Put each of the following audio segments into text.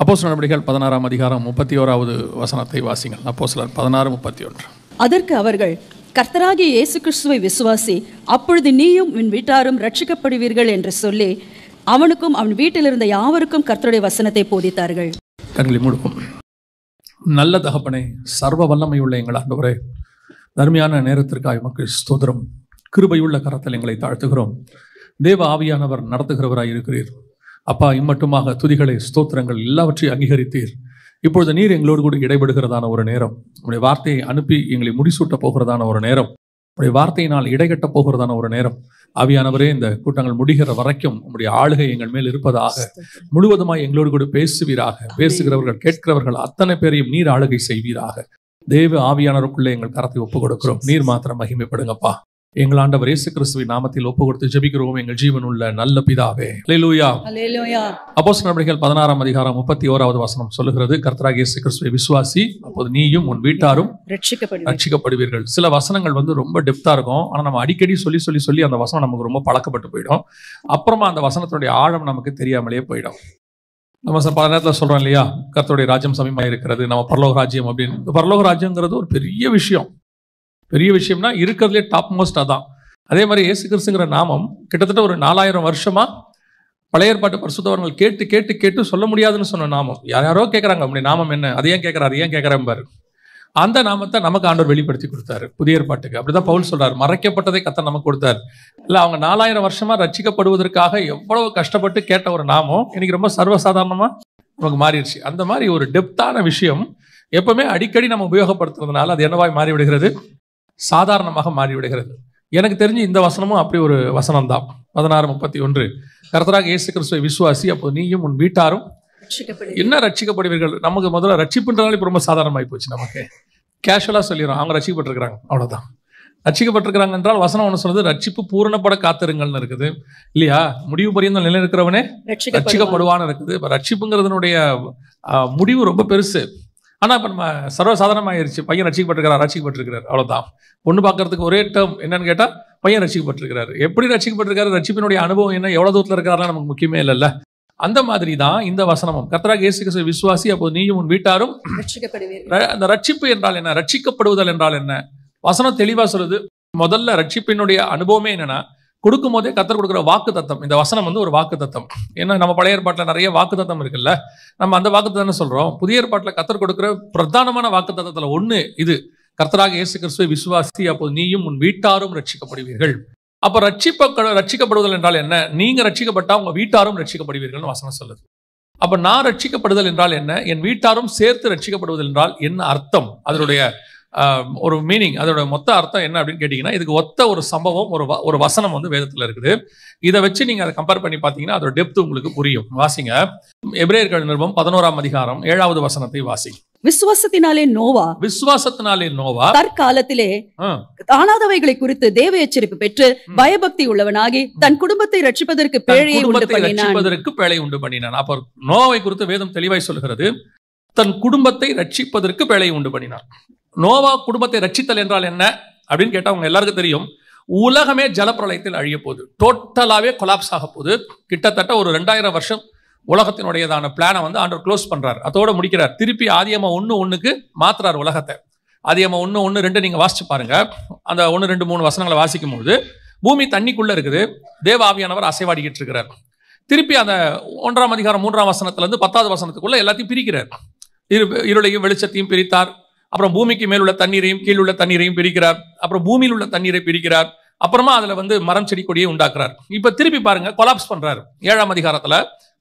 அப்போஸ்தலர் நடபடிகள் 16ஆம் அதிகாரம் 31வது வசனத்தை வாசிங்கள். அப்போஸ்தலர் 16:31. அதற்கு அவர்கள், கர்த்தராகிய இயேசு கிறிஸ்துவை விசுவாசி, அப்பொழுது நீயும் உன் வீட்டாரும் ரட்சிக்கப்படுவீர்கள் என்று சொல்லி அவனுக்கும் அவன் வீட்டில் இருந்த யாவருக்கும் கர்த்தருடைய வசனத்தை போதித்தார்கள். கண்களை மூடுவோம். நல்ல தகப்பனே, சர்வ வல்லமையுள்ள எங்கள் ஆண்டவரே, அருமையான நேரத்திற்காக உமக்கு ஸ்தோத்திரம். கிருபையுள்ள கரத்தில் எங்களை தாழ்த்துகிறோம். தேவ ஆவியானவர் நடத்துகிறவராய் இருக்கிறீர். அப்பா, இம்மட்டுமாக துதிகளை, ஸ்தோத்திரங்கள் எல்லாவற்றையும் அங்கீகரித்தீர். இப்பொழுது நீர் எங்களோடு கூட இடைபடுகிறதான ஒரு நேரம், உங்களுடைய வார்த்தையை அனுப்பி எங்களை முடிசூட்ட போகிறதான ஒரு நேரம், உங்களுடைய வார்த்தையினால் இடைகட்ட போகிறதான ஒரு நேரம். ஆவியானவரே, இந்த கூட்டங்கள் முடிகிற வரைக்கும் உங்களுடைய ஆளுகை எங்கள் மேல் இருப்பதாக, முழுவதுமாய் எங்களோடு கூட பேசுவீராக. பேசுகிறவர்கள், கேட்கிறவர்கள் அத்தனை பேரையும் நீர் ஆளுகை செய்வீராக. தேவ ஆவியானவருக்குள்ளே எங்கள் கரத்தை ஒப்புக் கொடுக்கிறோம். நீர் மாத்திரம் மகிமைப்படுங்கப்பா. எங்கள் ஆண்டவர் இயேசு கிறிஸ்துவின் நாமத்தில் ஒப்பு கொடுத்து ஜெபிக்கிறோம் எங்கள் ஜீவனுள்ள நல்ல பிதாவே. அல்லேலூயா. அல்லேலூயா. அப்போஸ்தலர் நடபடிகள் 16ஆம் அதிகாரம் 31வது வசனம் சொல்லுகிறது, கர்த்தராகிய இயேசு கிறிஸ்துவை விசுவாசி, அப்போது நீயும் உன் வீட்டாரும் ரட்சிக்கப்படுவீர்கள். சில வசனங்கள் ரொம்ப டெப்தா இருக்கும். ஆனா நம்ம அடிக்கடி சொல்லி அந்த வசனம் நமக்கு ரொம்ப பழக்கப்பட்டு போயிடும். அப்புறமா அந்த வசனத்துடைய ஆழம் நமக்கு தெரியாமலே போயிடும். நம்ம பல நேரத்தில் சொல்றோம் இல்லையா, கர்த்தருடைய ராஜ்யம் சமீபமாக இருக்கிறது, நம்ம பரலோக ராஜ்யம் அப்படின்னு. பரலோக ராஜ்யங்கிறது ஒரு பெரிய விஷயம். பெரிய விஷயம்னா இருக்கிறதுலே டாப் மோஸ்ட் அதான். அதே மாதிரி இயேசு கிறிஸ்துங்கிற நாமம் கிட்டத்தட்ட ஒரு 4000 வருஷமா பழைய ஏற்பாட்டு பரிசுத்தவர்கள் கேட்டு கேட்டு கேட்டு சொல்ல முடியாதுன்னு சொன்ன நாமம். யாரோ கேட்குறாங்க, அப்படி நாமம் என்ன, அது ஏன் கேட்குறேன் பாரு. அந்த நாமத்தை நமக்கு ஆண்டவர் வெளிப்படுத்தி கொடுத்தாரு புதிய ஏற்பாட்டுக்கு. அப்படிதான் பவுல் சொல்றாரு, மறைக்கப்பட்டதை கர்த்தர் நமக்கு கொடுத்தாரு. இல்லை, அவங்க 4000 வருஷமா ரட்சிக்கப்படுவதற்காக எவ்வளவு கஷ்டப்பட்டு கேட்ட ஒரு நாமம் இன்னைக்கு ரொம்ப சர்வசாதாரணமா நமக்கு மாறிடுச்சு. அந்த மாதிரி ஒரு டெப்தான விஷயம் எப்பவுமே அடிக்கடி நம்ம உபயோகப்படுத்துறதுனால அது என்னவாய் மாறிவிடுகிறது, சாதாரணமாக மாறிவிடுகிறது. எனக்கு தெரிஞ்சு இந்த வசனமும் அப்படி ஒரு வசனம் தான். 16:31. கர்த்தராகிய இயேசு கிறிஸ்துவை விசுவாசி, அப்போ நீயும் உன் வீட்டாரும் என்ன ரட்சிக்கப்படுவீர்கள். நமக்கு முதல்ல ரட்சிப்புன்றதால இப்போ ரொம்ப சாதாரணமாகி போச்சு. நமக்கு கேஷுவலாக சொல்லிடுறோம், அவங்க ரட்சிக்கப்பட்டிருக்கிறாங்க, அவ்வளோதான். ரட்சிக்கப்பட்டிருக்கிறாங்க என்றால் வசனம் ஒன்று சொல்றது, ரட்சிப்பு பூரணப்பட காத்திருங்கள்னு இருக்குது இல்லையா. முடிவு பரியந்தம் நிலை இருக்கிறவனே ரட்சிக்கப்படுவான்னு இருக்குது. இப்போ ரட்சிப்புங்கிறதுனுடைய முடிவு ரொம்ப பெருசு. ஆனால் இப்போ நம்ம சர்வசாதாரணமாகிருச்சு. பையன் ரட்சிக்கப்பட்டிருக்கிறார், அவ்வளோதான். பொண்ணு பார்க்கறதுக்கு ஒரே டேர்ம் என்னன்னு கேட்டால் பையன் ரட்சிக்கப்பட்டிருக்கிறாரு. எப்படி ரட்சிக்கப்பட்டிருக்காரு, ரட்சிப்பினுடைய அனுபவம் என்ன, எவ்வளோ தூரத்தில் இருக்கிறாருலாம் நமக்கு முக்கியமே இல்லைல்ல. அந்த மாதிரி தான் இந்த வசனமும், கர்த்தராகிய இயேசு கிறிஸ்துவை விசுவாசி, அப்போது நீயும் உன் வீட்டாரும் ரட்சிக்கப்படுவீர்கள். அந்த ரட்சிப்பு என்றால் என்ன, ரட்சிக்கப்படுவதல் என்றால் என்ன, வசனம் தெளிவாக சொல்லுது. முதல்ல ரட்சிப்பினுடைய அனுபவமே என்னன்னா, கொடுக்கும் போதே கர்த்தர் கொடுக்குற வாக்கு தத்தம். இந்த வசனம் ஒரு வாக்கு தத்தம். ஏன்னா நம்ம பழைய ஏற்பாட்டில் நிறைய வாக்கு தத்தம் இருக்குல்ல, நம்ம அந்த வாக்கு தத்தம் சொல்றோம். புதிய ஏற்பாட்டில் கர்த்தர் கொடுக்குற பிரதானமான வாக்கு தத்தத்துல ஒண்ணு இது, கர்த்தராகிய இயேசு கிறிஸ்துவை விசுவாசி, அப்போது நீயும் உன் வீட்டாரும் ரட்சிக்கப்படுவீர்கள். அப்ப ரட்சிக்கப்படுதல் என்றால் என்ன, நீங்க ரட்சிக்கப்பட்டா உங்க வீட்டாரும் ரட்சிக்கப்படுவீர்கள் வசனம் சொல்லுது. அப்ப நான் ரட்சிக்கப்படுதல் என்றால் என்ன, என் வீட்டாரும் சேர்த்து ரட்சிக்கப்படுவதல் என்றால் என்ன அர்த்தம், அதனுடைய ஒரு மீனிங், அதோட மொத்த அர்த்தம் என்ன அப்படின்னு கேட்டீங்கன்னா, இதுக்கு ஒத்த ஒரு சம்பவம், ஒரு வசனம் வேதத்துல இருக்குது. இதை வச்சு நீங்க அதை கம்பேர் பண்ணி பார்த்தீங்கன்னா அதோட டெப்த் உங்களுக்கு புரியும். வாசிங்க, எபிரேயர்கள் நிருபம் 11ஆம் அதிகாரம் 7வது வசனத்தை வாசி. விசுவாசத்தினாலே நோவா தற்காலத்திலே காணாதவைகளை குறித்து தேவ எச்சரிப்பு பெற்று பயபக்தி உள்ளவனாகி தன் குடும்பத்தை ரட்சிப்பதற்கு பேழையை உண்டு பண்ணினான். அப்ப நோவாவை குறித்து வேதம் தெளிவாய் சொல்கிறது, தன் குடும்பத்தை ரட்சிப்பதற்கு பேழையை உண்டு பண்ணினான். நோவா குடும்பத்தை ரட்சித்தல் என்றால் என்ன அப்படின்னு கேட்டா அவங்க எல்லாருக்கும் தெரியும். உலகமே ஜலப்பிரளயத்தில் அழிய போகுது, டோட்டலாவே கொலாப்ஸ் ஆக போகுது. கிட்டத்தட்ட ஒரு 2000 வருஷம் உலகத்தினுடையதான பிளானை ஆண்டவர் க்ளோஸ் பண்றாரு, அதோட முடிக்கிறார். திருப்பி ஆதியாகமம் 1:1 மாத்துறாரு உலகத்தை. ஆதியாகமம் 1:1-2 நீங்க வாசிச்சு பாருங்க. அந்த 1, 2, 3 வசனங்களை வாசிக்கும் போது பூமி தண்ணிக்குள்ள இருக்குது, தேவ ஆவியானவர் அசைவாடிக்கிட்டு இருக்கிறார். திருப்பி அந்த 1ஆம் அதிகாரம் 3ஆம் வசனத்துல இருந்து 10வது வசனத்துக்குள்ள எல்லாத்தையும் பிரிக்கிறார். இருளையும் வெளிச்சத்தையும் பிரித்தார். அப்புறம் பூமிக்கு மேல் உள்ள தண்ணீரையும் கீழ் உள்ள தண்ணீரையும் பிரிக்கிறார். அப்புறம் பூமியில் உள்ள தண்ணீரை பிரிக்கிறார். அப்புறமா அதுல மரம் செடி கொடியை உண்டாக்குறார். இப்ப திருப்பி பாருங்க, கொலாப்ஸ் பண்றாரு. 7ஆம் அதிகாரத்துல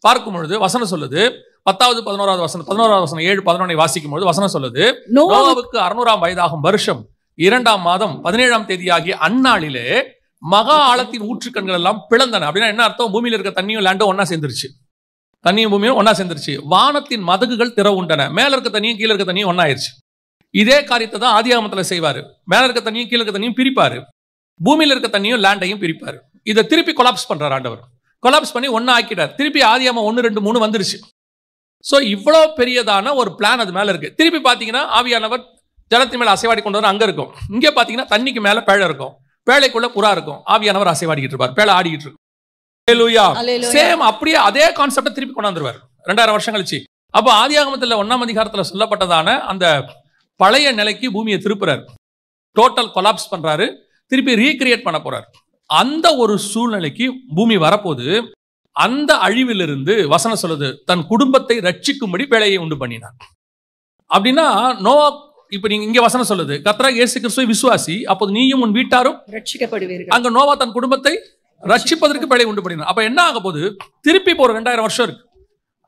பார்க்கும் பொழுது வசனம் சொல்லுது, 10வது 11வது வசனம் 7, 11 வாசிக்கும் பொழுது வசனம் சொல்லுது, நோவாவுக்கு 600ஆம் வயதாகும் வருஷம் 2ஆம் மாதம் 17ஆம் தேதியாகிய அந்நாளிலே மகா ஆழத்தின் ஊற்றுக்கண்கள் எல்லாம் பிளந்தன. அப்படின்னா என்ன அர்த்தம், பூமியில இருக்க தண்ணியும் லேண்டும் ஒன்னா சேர்ந்துருச்சு. தண்ணியும் பூமியும் ஒன்னா சேர்ந்துருச்சு. வானத்தின் மதகுகள் திறவுண்டன. மேல இருக்க தண்ணியும் கீழே இருக்க தண்ணியும் ஒன்னாயிருச்சு. இதே காரியத்தை தான் ஆதியாகமத்துல செய்வாரு. மேல இருக்க தண்ணியும் கீழே இருக்க தண்ணியும் பிரிப்பாரு, பூமியில இருக்க தண்ணியும் லேண்டையும் பிரிப்பாரு. இதை திருப்பி கொலாப்ஸ் பண்றாரு ஆண்டவர். கொலாப்ஸ் பண்ணி ஒன்னா ஆக்கிட்டார். திருப்பி ஆதியாகமம் 1, 2, 3 வந்துருச்சு. சோ இவ்வளவு பெரியதான ஒரு பிளான் அது மேல இருக்கு. திருப்பி பாத்தீங்கன்னா ஆவியானவர் ஜலத்தின் மேல அசைவாடி கொண்டு வர அங்க இருக்கும். இங்க பாத்தீங்கன்னா தண்ணிக்கு மேல பேழை இருக்கும், பேழைக்குள்ள புறா இருக்கும். ஆவியானவர் அசைவாடிக்கிட்டு இருப்பார், பேழை ஆடிக்கிட்டு இருக்கும். சேம் அப்படியே அதே கான்செப்டை திருப்பி கொண்டாந்துருவார் 2000 வருஷம் கழிச்சு. அப்போ ஆதியாகமத்தில் 1ஆம் அதிகாரத்தில் சொல்லப்பட்டதான அந்த பழைய நிலைக்கு பூமியை திருப்புறாரு, டோட்டல் கொலாப்ஸ் பண்றாரு, திருப்பி ரீகிரியேட் பண்ண போறாரு. அந்த ஒரு சூழ்நிலைக்கு பூமி வரப்போது. அந்த அழிவிலிருந்து வசனம் சொல்லுது, தன் குடும்பத்தை ரட்சிக்கும்படி பேழையை உண்டு பண்ணினான். அப்படின்னா நோவா, இப்ப நீங்க இங்க வசனம் சொல்லுது, கர்த்தராகிய இயேசு கிறிஸ்துவை விசுவாசி, அப்போது நீயும் உன் வீட்டாரும் ரட்சிக்கப்படுவீர்கள். அங்க நோவா தன் குடும்பத்தை ரட்சிப்பதற்கு பேழை உண்டு பண்ணினான். அப்ப என்ன ஆக போது? திருப்பி இப்போ ஒரு 2000 வருஷம் இருக்கு,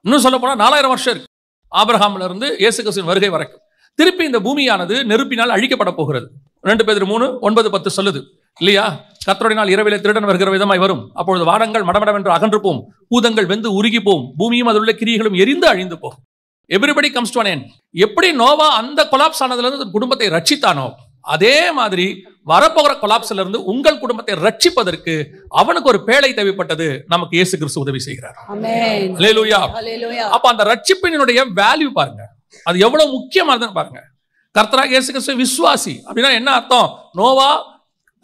இன்னும் சொல்ல போனா 4000 வருஷம் இருக்கு, ஆபிரகாம்ல இருந்து இயேசு கிறிஸ்துவின் வருகை வரைக்கும். திருப்பி இந்த பூமியானது நெருப்பினால் அழிக்கப்பட போகிறது. 2 பேதுரு 3:9-10 சொல்லுது இல்லையா? கர்த்தருடைய நாள் இரவிலே திருடன் வருகிற விதமாய் வரும், அப்பொழுது வானங்கள் மடமடவென்று அகன்று போம், பூதங்கள் வெந்து உருகி போம், பூமியும் அதிலுள்ள கிரியைகளும் எரிந்து அழிந்து போகும். Everybody comes to an end. எப்படி நோவா அந்த கொலாப்ஸ் ஆனதுல இருந்து குடும்பத்தை ரட்சித்தானோ, அதே மாதிரி வரப்போகிற கொலாப்ஸ்ல இருந்து உங்கள் குடும்பத்தை ரட்சிப்பதற்கு அவனுக்கு ஒரு பேழை தேவைப்பட்டது. நமக்கு இயேசு கிறிஸ்து உதவி செய்கிறார். ஆமென். அல்லேலூயா. அல்லேலூயா. அப்ப அந்த ரட்சிப்பினுடைய வேல்யூ பாருங்க, அது எவ்வளவு முக்கியமானதுன்னு பாருங்க. கர்த்தராகிய இயேசு கிறிஸ்து விசுவாசி அப்படின்னா என்ன அர்த்தம்? நோவா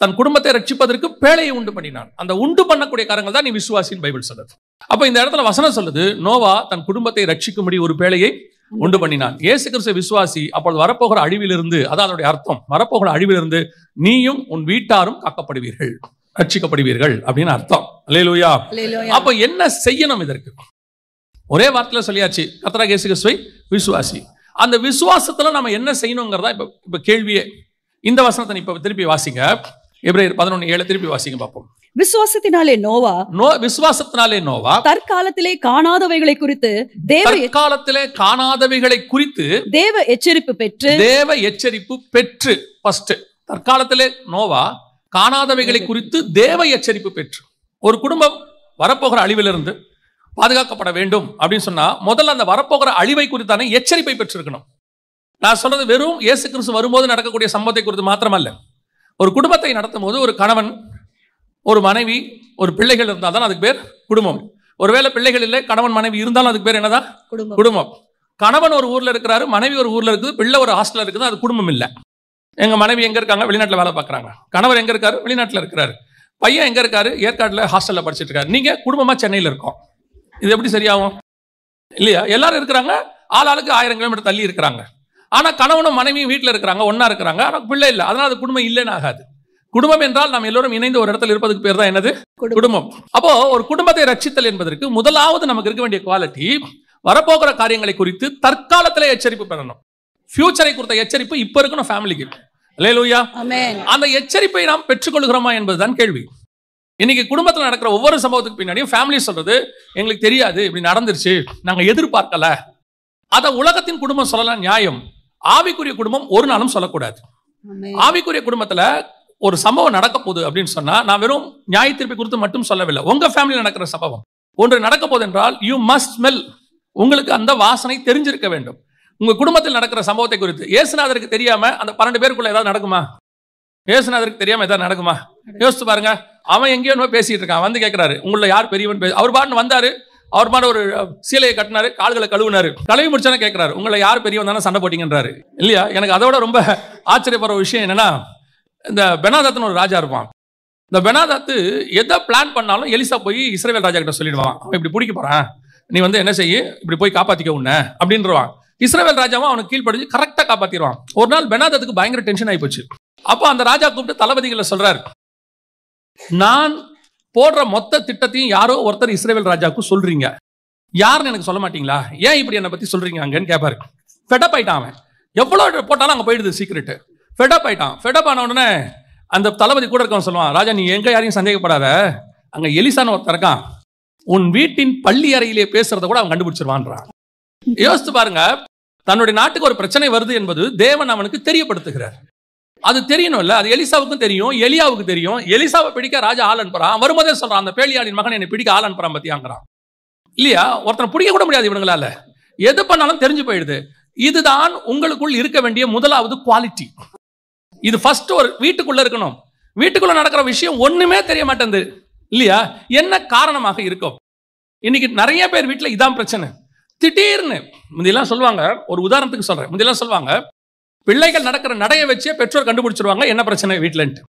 தன் குடும்பத்தை ரட்சிப்பதற்கு பேழையை உண்டு பண்ணினான். அந்த உண்டு பண்ணக்கூடிய காரணங்கள் தான் நீ விசுவாசின்னு பைபிள் சொல்லுது. அப்ப இந்த இடத்துல வசனம் சொல்லுது, நோவா தன் குடும்பத்தை ரட்சிக்கும்படி ஒரு பேழையை உண்டு பண்ணினான். இயேசு கிறிஸ்து விசுவாசி, அப்பொழுது வரப்போகிற அழிவிலிருந்து, அதான் அதனுடைய அர்த்தம், வரப்போகிற அழிவிலிருந்து நீயும் உன் வீட்டாரும் காக்கப்படுவீர்கள், ரட்சிக்கப்படுவீர்கள் அப்படின்னு அர்த்தம். அல்லேலூயா. அப்ப என்ன செய்யணும்? இதற்கு ஒரே வார்த்தையில சொல்லியாச்சு, கர்த்தராகிய இயேசு கிறிஸ்துவை விசுவாசி. அந்த விசுவாசத்துல நம்ம என்ன செய்யணுங்கிறதா இப்ப கேள்வியே. இந்த வசனத்தை இப்ப திருப்பி வாசிங்க, எபிரேயர் 11:7 திருப்பி வாசிங்க பார்ப்போம். விசுவாசத்தினாலே நோவா தற்காலத்திலே காணாதவைகளை குறித்து தேவ எச்சரிப்பு பெற்று ஃபர்ஸ்ட் தற்காலத்திலே நோவா காணாதவைகளை குறித்து தேவ எச்சரிப்பு பெற்று, ஒரு குடும்பம் வரப்போகிற அழிவிலிருந்து பாதுகாக்கப்பட வேண்டும் அப்படின்னு சொன்னா முதல்ல அந்த வரப்போகிற அழிவை குறித்தான எச்சரிப்பை பெற்றிருக்கணும். நான் சொல்றது வெறும் இயேசு கிறிஸ்து வரும்போது நடக்கக்கூடிய சம்பவத்தை குறித்து மாத்திரமல்ல. ஒரு குடும்பத்தை நடத்தும் போது ஒரு கணவன், ஒரு மனைவி, ஒரு பிள்ளைகள் இருந்தால் தான் அதுக்கு பேர் குடும்பம். ஒருவேளை பிள்ளைகள் இல்லை, கணவன் மனைவி இருந்தாலும் அதுக்கு பேர் என்னதான்? குடும்பம். கணவன் ஒரு ஊர்ல இருக்கிறாரு, மனைவி ஒரு ஊர்ல இருக்குது, பிள்ளை ஒரு ஹாஸ்டல்ல இருக்குது, அது குடும்பம் இல்லை. எங்க மனைவி எங்க இருக்காங்க? வெளிநாட்டில் வேலை பார்க்குறாங்க. கணவர் எங்க இருக்காரு? வெளிநாட்டில் இருக்கிறாரு. பையன் எங்க இருக்காரு? ஏற்காட்டில் ஹாஸ்டல்ல படிச்சுட்டு இருக்காரு. நீங்க குடும்பமா சென்னையில் இருக்கோம். இது எப்படி சரியாகும்? இல்லையா? எல்லாரும் இருக்கிறாங்க, ஆளாளுக்கு 1000 கிலோமீட்டர் தள்ளி இருக்கிறாங்க. ஆனா கணவனும் மனைவியும் வீட்டில் இருக்கிறாங்க, ஒன்னா இருக்கிறாங்க, ஆனா பிள்ளை இல்லை. அதனால அது குடும்பம் இல்லைன்னு ஆகாது. குடும்பம் என்றால் நாம் எல்லோரும் இணைந்து ஒரு இடத்துல இருப்பதுக்கு பேர் தான் என்னது? குடும்பம். அப்போ ஒரு குடும்பத்தை ரட்சித்தல் என்பதற்கு முதலாவது நமக்கு இருக்க வேண்டிய குவாலிட்டி, வரப்போகிற காரியங்களை குறித்து தற்காலத்திலே எச்சரிப்பு பெறணும். ஃபியூச்சரை குறித்த எச்சரிப்பு இப்ப இருக்கணும் ஃபேமிலிக்கு. அல்லேலூயா. அந்த எச்சரிப்பை நாம் பெற்றுக்கொள்கிறோமா என்பதுதான் கேள்வி. இன்னைக்கு குடும்பத்தில் நடக்கிற ஒவ்வொரு சம்பவத்துக்கு பின்னாடியும் ஃபேமிலி சொல்றது, எங்களுக்கு தெரியாது, இப்படி நடந்துருச்சு, நாங்க எதிர்பார்க்கல. அத உலகத்தின் குடும்பம் சொல்லலாம், நியாயம். ஆவிக்குரிய குடும்பம் ஒரு நாளும் சொல்லக்கூடாது. ஆவிக்குரிய குடும்பத்துல ஒரு சம்பவம் நடக்க போகுது அப்படின்னு சொன்னா, நான் வெறும் நியாய தீர்ப்பை குறித்து மட்டும் சொல்லவில்லை. உங்க ஃபேமிலியில் நடக்கிற சம்பவம் ஒன்று நடக்க போகுது என்றால் யூ மஸ்ட் ஸ்மெல், உங்களுக்கு அந்த வாசனை தெரிஞ்சிருக்க வேண்டும். உங்க குடும்பத்தில் நடக்கிற சம்பவத்தை குறித்து இயேசுநாதருக்கு தெரியாம அந்த 12 பேருக்குள்ள ஏதாவது நடக்குமா? இயேசுநாதருக்கு தெரியாம ஏதாவது நடக்குமா? யோசிச்சு பாருங்க. அவன் எங்கேயோ பேசிட்டு இருக்கான், வந்து கேட்கிறாரு, உங்களை யார் பெரியவன்? அவர் பாட்டு வந்தாரு, அவர் பாட்டு ஒரு சீலையை கட்டினாரு, கால்களை கழுவினாரு, கழுவி முடிச்சானே கேட்கிறாரு, உங்களை யார் பெரியவன் தானே சண்டை போட்டீங்கன்றாரு. இல்லையா? எனக்கு அதோட ரொம்ப ஆச்சரியப்படுற விஷயம் என்னன்னா, இந்த பெனாதாத்னு ஒரு ராஜா இருப்பான். இந்த பெனாதாத்து எதை பிளான் பண்ணாலும் எலிசா போய் இஸ்ரவேல் ராஜா கிட்ட சொல்லிடுவான், அவன் இப்படி பிடிக்க போறான், நீ வந்து என்ன செய்ய, இப்படி போய் காப்பாத்திக்க உன்ன அப்படின்றவான். இஸ்ரவேல் ராஜாவும் அவனுக்கு கீழ்படிஞ்சு கரெக்டா காப்பாத்திடுவான். ஒரு நாள் பெனாதாத்துக்கு பயங்கர டென்ஷன் ஆகி போச்சு. அப்போ அந்த ராஜா கூப்பிட்டு தளபதிகளை சொல்றாரு, நான் போடுற மொத்த திட்டத்தையும் யாரோ ஒருத்தர் இஸ்ரவேல் ராஜாவுக்கு சொல்றீங்க, யாருன்னு எனக்கு சொல்ல மாட்டீங்களா? ஏன் இப்படி என்னை பத்தி சொல்றீங்க அங்கன்னு கேட்பாரு. ஃபெடப் ஆயிட்டான் அவன். எவ்வளவு போட்டாலும் அங்க போயிடுது சீக்கிரட். ஃபெடப் ஆயிட்டான். ஃபெடப் ஆன உடனே அந்த தளபதி கூட இருக்கவன் சொல்லுவான், ராஜா நீ எங்க யாரையும் சந்தேகப்படாத, அங்க எலிசான்னு ஒருத்தர் இருக்கான், உன் வீட்டின் பள்ளி அறையிலே பேசுறத கூட அவன் கண்டுபிடிச்சிருவான்றான். யோசித்து பாருங்க, தன்னுடைய நாட்டுக்கு ஒரு பிரச்சனை வருது என்பது தேவன் அவனுக்கு தெரியப்படுத்துகிறார். அது தெரியணும் இல்ல? அது எலிசாவுக்கும் தெரியும், எலியாவுக்கு தெரியும். எலிசாவை பிடிக்க ராஜா ஆள் அனுப்புறான். வரும்போதே சொல்றான், அந்த பேலியாளின் மகன் என்னை பிடிக்க ஆள் அனுப்புறான் பத்தியாங்கிறான். இல்லையா? ஒருத்தனை பிடிக்க கூட முடியாது இவங்களால. எது பண்ணாலும் தெரிஞ்சு போயிடுது. இதுதான் உங்களுக்குள் இருக்க வேண்டிய முதலாவது குவாலிட்டி. இது ஃபர்ஸ்ட் ஒரு வீட்டுக்குள்ள இருக்கணும். வீட்டுக்குள்ள நடக்கிற விஷயம் ஒண்ணுமே தெரிய மாட்டேங்குது இல்லையா? என்ன காரணமாக இருக்கும்? இன்னைக்கு நிறைய பேர் வீட்டுல இதான் பிரச்சனை. திடீர்னு முந்தியெல்லாம் சொல்லுவாங்க, ஒரு உதாரணத்துக்கு சொல்றேன், முந்தியெல்லாம் சொல்லுவாங்க, பிள்ளைகள் நடக்கிற நடைய வச்சே பெற்றோர் கண்டுபிடிச்சிருவாங்க என்ன பிரச்சனை வீட்டுலன்ட்டு.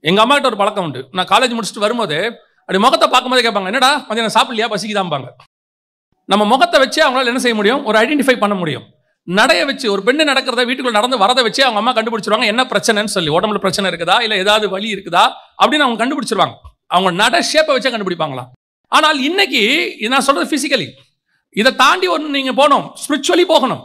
எங்க அம்மா கிட்ட ஒரு பழக்கம் உண்டு. நான் காலேஜ் முடிச்சுட்டு வரும்போது அப்படி முகத்தை பார்க்கும்போது கேட்பாங்க, என்னடா மதியம் சாப்பிடலையா, பசிக்குதாம்பாங்க. நம்ம முகத்தை வச்சு அவங்களால என்ன செய்ய முடியும், ஒரு ஐடென்டிஃபை பண்ண முடியும். நடைய வச்சு, ஒரு பெண்ணு நடக்கிறத வீட்டுக்குள்ள நடந்து வரதை வச்சு அவங்க அம்மா கண்டுபிடிச்சிருவாங்க என்ன பிரச்சனைன்னு சொல்லி. உடம்புல பிரச்சனை இருக்குதா, இல்ல ஏதாவது வலி இருக்குதா அப்படின்னு அவங்க கண்டுபிடிச்சிருவாங்க. அவங்க நட ஷேப்பை வச்சே கண்டுபிடிப்பாங்களா. ஆனால் இன்னைக்கு நான் சொல்றது பிசிக்கலி, இதை தாண்டி ஒன்று நீங்க போகணும், ஸ்பிரிச்சுவலி போகணும்.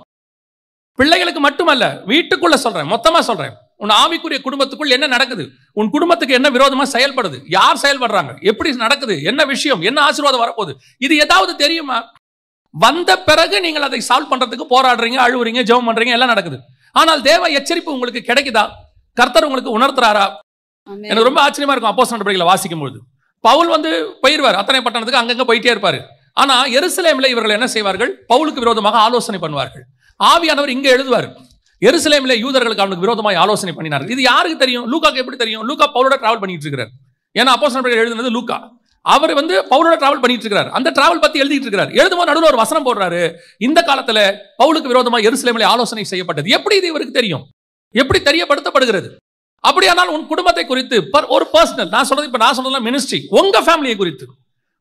பிள்ளைகளுக்கு மட்டுமல்ல, வீட்டுக்குள்ள சொல்றேன், மொத்தமா சொல்றேன். உன் ஆவிக்குரிய குடும்பத்துக்குள் என்ன நடக்குது, உன் குடும்பத்துக்கு என்ன விரோதமா செயல்படுது, யார் செயல்படுறாங்க, எப்படி நடக்குது, என்ன விஷயம், என்ன ஆசீர்வாதம் வரப்போகுது, இது ஏதாவது தெரியுமா? வந்த பிறகு நீங்கள் அதை சால்வ் பண்றதுக்கு போராடுறீங்க, அழுவுறீங்க, ஜெபம் பண்றீங்க, எல்லாம் நடக்குது. ஆனால் தேவ எச்சரிப்பு உங்களுக்கு கிடைக்குதா? கர்த்தர் உங்களுக்கு உணர்த்துறாரா? எனக்கு ரொம்ப ஆச்சரியமா இருக்கும் அப்போஸ்தலர் நடவடிக்கைகளை வாசிக்கும் போது. பவுல் போயிருவார் அத்தனை பட்டணத்துக்கு, அங்கங்க போயிட்டே இருப்பாரு. ஆனா எருசலேமில் இவர்கள் என்ன செய்வார்கள், பவுலுக்கு விரோதமாக ஆலோசனை பண்ணுவார்கள். ஆவியானவர் இங்க எழுதுவார், எருசலேமில் யூதர்களுக்கு அவனுக்கு விரோதமாக ஆலோசனை பண்ணினார்கள். இது யாருக்கு தெரியும்? லூக்காக்கு எப்படி தெரியும்? லூக்கா பவுலோட டிராவல் பண்ணிட்டு இருக்கிறார். ஏன்னா அப்போஸ்தலர் நடவடிக்கைகள் எழுதுனது லூக்கா. அவர் பவுலோட டிராவல் பண்ணிட்டு இருக்கிறார். அந்த டிராவல் பத்தி எழுதிட்டு இருக்கிறார். எழுதும்போது நடுவில் ஒரு வசனம் போடுறாரு, இந்த காலத்துல பவுலுக்கு விரோதமாக எருசலேமில் ஆலோசனை செய்யப்பட்டது. எப்படி இது இவருக்கு தெரியும்? எப்படி தெரியப்படுத்தப்படுகிறது? அப்படியானால் உன் குடும்பத்தை குறித்து ஒரு பர்சனல், நான் சொல்றது மினிஸ்ட்ரி, உங்க ஃபேமிலியை குறித்து,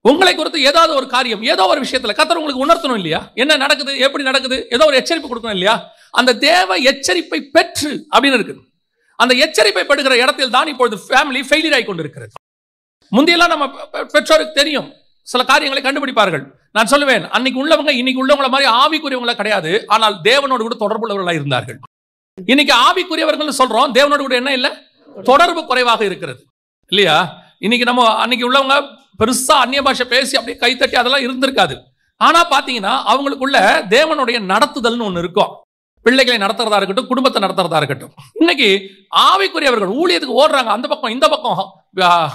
உங்களை குறித்து ஏதாவது ஒரு காரியம், ஏதோ ஒரு விஷயத்துல கர்த்தர் உங்களுக்கு உணர்த்தணும் இல்லையா? என்ன நடக்குது, எப்படி நடக்குது, ஏதோ ஒரு எச்சரிப்பு கொடுக்கணும் இல்லையா? அந்த தேவ எச்சரிப்பை பெற்று அப்படின்னு இருக்கு. அந்த எச்சரிப்பை பெறுகிற இடத்தில் தான் இப்பொழுது ஃபேமிலி ஃபெயிலியர் ஆகி கொண்டிருக்கிறது. முந்தையெல்லாம் நம்ம பெற்றோருக்கு தெரியும், சில காரியங்களை கண்டுபிடிப்பார்கள். நான் சொல்லுவேன், அன்னைக்கு உள்ளவங்க இன்னைக்கு உள்ளவங்கள மாதிரி ஆவிக்குரியவங்கள கிடையாது, ஆனால் தேவனோடு கூட தொடர்புள்ளவர்களாக இருந்தார்கள். இன்னைக்கு ஆவிக்குரியவர்கள் சொல்றோம், தேவனோடு கூட என்ன இல்ல, தொடர்பு குறைவாக இருக்கிறது இல்லையா? இன்னைக்கு நம்ம அன்னைக்கு உள்ளவங்க பெருசா அந்நிய பாஷை பேசி அப்படியே கைத்தட்டி அதெல்லாம் இருந்திருக்காது. ஆனா பாத்தீங்கன்னா அவங்களுக்குள்ள தேவனுடைய நடத்துதல்னு ஒண்ணு இருக்கும். பிள்ளைகளை நடத்துறதா இருக்கட்டும், குடும்பத்தை நடத்துறதா இருக்கட்டும். இன்னைக்கு ஆவிக்குரியவர்கள் ஊழியத்துக்கு ஓடுறாங்க, அந்த பக்கம் இந்த பக்கம்,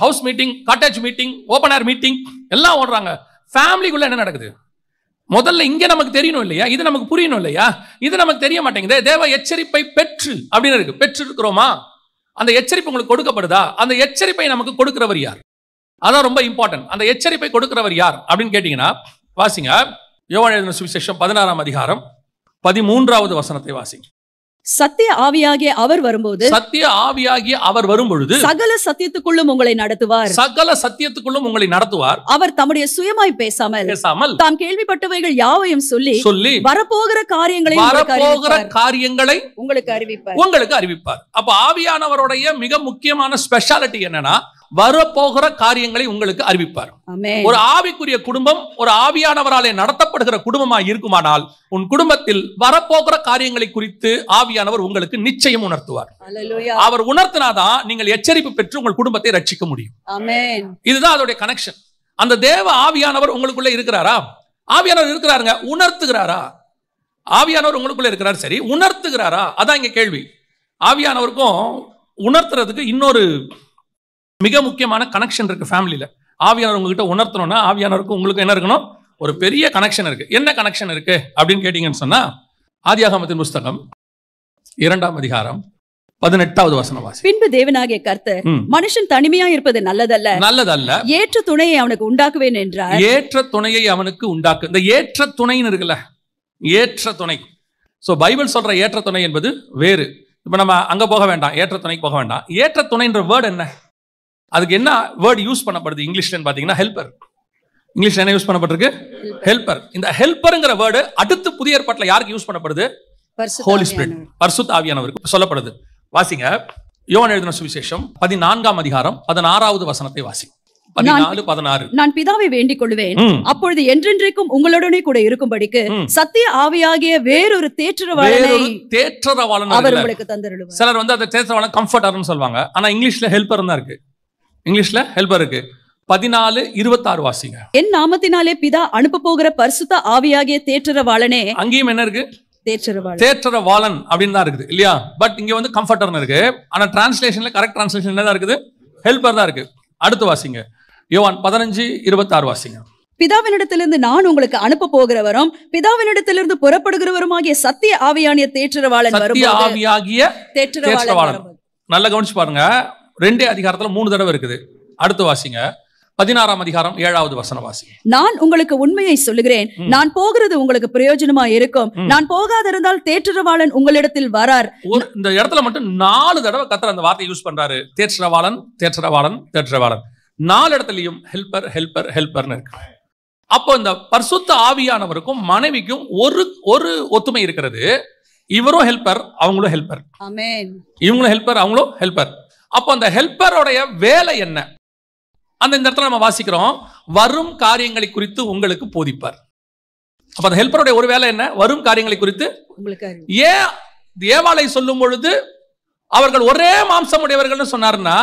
house meeting, cottage meeting, open air meeting எல்லாம் ஓடுறாங்க. ஃபேமிலிக்குள்ள என்ன நடக்குது முதல்ல இங்க நமக்கு தெரியணும் இல்லையா? இது நமக்கு புரியணும் இல்லையா? இது நமக்கு தெரிய மாட்டேங்குது. தேவ எச்சரிப்பை பெற்று அப்படின்னு இருக்கு, பெற்று இருக்கிறோமா? அந்த எச்சரிப்பு உங்களுக்கு கொடுக்கப்படுதா? அந்த எச்சரிப்பை நமக்கு கொடுக்கிறவர் யார்? அதான் ரொம்ப இம்பார்ட்டன்ட். அந்த எச்சரிப்பை கொடுக்கிறவர் யார் அப்படின்னு கேட்டீங்கன்னா, வாசிங்க யோவான் எழுதின சுவிசேஷம் 16ஆம் அதிகாரம் 13வது வசனத்தை வாசிங்க. சத்திய ஆவியாகிய அவர் வரும்போது, சத்திய ஆவியாகிய அவர் வரும்பொழுது சகல சத்தியத்துக்குள்ளும் உங்களை நடத்துவார், சகல சத்தியத்துக்குள்ளும் உங்களை நடத்துவார். அவர் தம்முடைய சுயமாய் பேசாமல் தாம் கேள்விப்பட்டவைகள் யாவையும் சொல்லி வரப்போகிற காரியங்களை உங்களுக்கு அறிவிப்பார். அப்ப ஆவியானவருடைய மிக முக்கியமான ஸ்பெஷாலிட்டி என்னன்னா, வரப்போகிற காரியங்களை உங்களுக்கு அறிவிப்பார். ஒரு ஆவிக்குரிய குடும்பம் ஒரு ஆவியானவராலே நடத்தப்படுகிற குடும்பமாக இருக்குமானால் உன் குடும்பத்தில் வரப்போகிற காரியங்களை குறித்து ஆவியானவர் உங்களுக்கு நிச்சயம் உணர்த்துவார். அவர் உணர்த்தினாதான் நீங்கள் எச்சரிப்பு பெற்று உங்கள் குடும்பத்தை ரட்சிக்க முடியும். இதுதான் அதோடைய கனெக்ஷன். அந்த தேவ ஆவியானவர் உங்களுக்குள்ள இருக்கிறாரா? ஆவியானவர் இருக்கிறாருங்க, உணர்த்துகிறாரா? ஆவியானவர் உங்களுக்குள்ள இருக்கிறார், சரி, உணர்த்துகிறாரா? அதான் இங்க கேள்வி. ஆவியானவருக்கும் உணர்த்துறதுக்கு இன்னொரு மிக முக்கியமான கனெக்ஷன் இருக்கு ஃபேமிலியில. ஆவியானவர் உங்ககிட்ட உணர்த்தணும்னா ஆவியானவருக்கு உங்களுக்கு என்ன இருக்கணும்? ஒரு பெரிய கனெக்ஷன் இருக்கு. என்ன கனெக்ஷன் இருக்கு அப்படின்னு கேட்டீங்கன்னு சொன்னா, ஆதியாகமத்தின் புஸ்தகம் 2ஆம் அதிகாரம் 18வது வசனம் வாசி. பின்பு தேவனாகிய கர்த்தர், மனுஷன் தனிமையா இருப்பது நல்லதல்ல, ஏற்ற துணையை அவனுக்கு உண்டாக்குவேன் என்றார். ஏற்ற துணையை அவனுக்கு உண்டாக்கு. இந்த ஏற்ற துணைன்னு இருக்குல்ல, ஏற்ற துணை. சோ பைபிள் சொல்ற ஏற்ற துணை என்பது வேறு. இப்ப நம்ம அங்க போக வேண்டாம், ஏற்ற துணைக்கு போக வேண்டாம். ஏற்ற துணைன்ற வேர்டு என்ன? அதுக்கு என்ன வேர்டு யூஸ் பண்ணப்படுது இங்கிலீஷ்ல பாத்தீங்கன்னா, ஹெல்பர். இங்கிலீஷ்ல என்ன யூஸ் பண்ணப்பட்டிருக்கு? ஹெல்பர். இந்த ஹெல்பர்ங்கிற வேர்டு அடுத்து புதிய ஏற்பாட்டுல யாருக்கு யூஸ் பண்ணப்படுது? ஹோலி ஸ்பிரிட், பரிசுத்த ஆவியானவருக்கு சொல்லப்படுது. வாசிங்க யோவான் எழுதின சுவிசேஷம் 14ஆம் அதிகாரம் 16வது வசனத்தை வாசி. 14:16. நான் பிதாவை வேண்டிக் கொள்வேன், அப்பொழுது என்றென்றைக்கும் உங்களுடனே கூட இருக்கும்படிக்கு சத்திய ஆவியாகிய வேறொரு தேற்றரவாளனை அவர் உங்களுக்கு தந்தருளுவார். சிலர் அந்த தேற்றரவாளன் கம்ஃபர்டர்னு சொல்வாங்க, ஆனா இங்கிலீஷ்ல ஹெல்பர் தான் இருக்கு. இங்கிலீஷ்ல ஹெல்பர் இருக்கு. 14:26 வாசிங்க. என் நாமத்தினாலே பிதா அனுப்ப போகிற பரிசுத்த ஆவியாகிய தேற்றரவாளனே. அங்கேயும் என்ன இருக்கு? தேற்றரவாளன் அப்படின்னு தான் இருக்குது இல்லையா? பட் இங்க கம்ஃபர்டர்னு இருக்கு. ஆனா டிரான்ஸ்லேஷன்ல கரெக்ட் டிரான்ஸ்லேஷன் என்னதான் இருக்குது? ஹெல்பர் தான் இருக்கு. அடுத்து வாசிங்க யோவான் 15:26 வாசிங்க. பிதாவினிடத்திலிருந்து நான் உங்களுக்கு அனுப்ப போகிறவரும் பிதாவினிடத்திலிருந்து புறப்படுகிறவருமாகிய சத்திய ஆவியாகிய தேற்றரவாளன் தேற்றரவாளன். நல்லா கவனிச்சு பாருங்க, 2 அதிகாரத்துல 3 தடவை இருக்குது. அடுத்து வாசிங்க 16ஆம் அதிகாரம் 7வது வசனம் வாசிங்க. நான் உங்களுக்கு உண்மையை சொல்லுகிறேன், நான் போகிறது உங்களுக்கு பிரயோஜனமா இருக்கும். நான் போகாதிருந்தால் தேற்றரவாளன் உங்களிடத்தில் வரார். இந்த இடத்துல மட்டும் 4 தடவை கர்த்தர் அந்த வார்த்தையை யூஸ் பண்றாரு. தேற்றரவாளன், தேற்றரவாளன், தேற்றரவாளன். 4 இடத்துலயும் ஹெல்பர், ஹெல்பர், ஹெல்பர்னு இருக்கு. அப்போ இந்த பரிசுத்த ஆவியானவருக்கும் மனைவிக்கும் ஒரு ஒத்துமை இருக்கிறது. இவரும் ஹெல்பர், அவங்களும் ஹெல்பர். ஆமென். இவங்களும் ஹெல்பர், அவங்களும் ஹெல்பர். அப்போ அந்த ஹெல்பருடைய வேலை என்ன? அந்த இந்த இடத்துல நம்ம வாசிக்கிறோம், வரும் காரியங்களை குறித்து உங்களுக்கு போதிப்பார். அப்ப அந்த ஹெல்பருடைய ஒரு வேலை என்ன? வரும் காரியங்களை குறித்து உங்களுக்கு. ஏன் ஏவாளை சொல்லும் பொழுது அவர்கள் ஒரே மாம்சம் உடையவர்கள் சொன்னார்னா,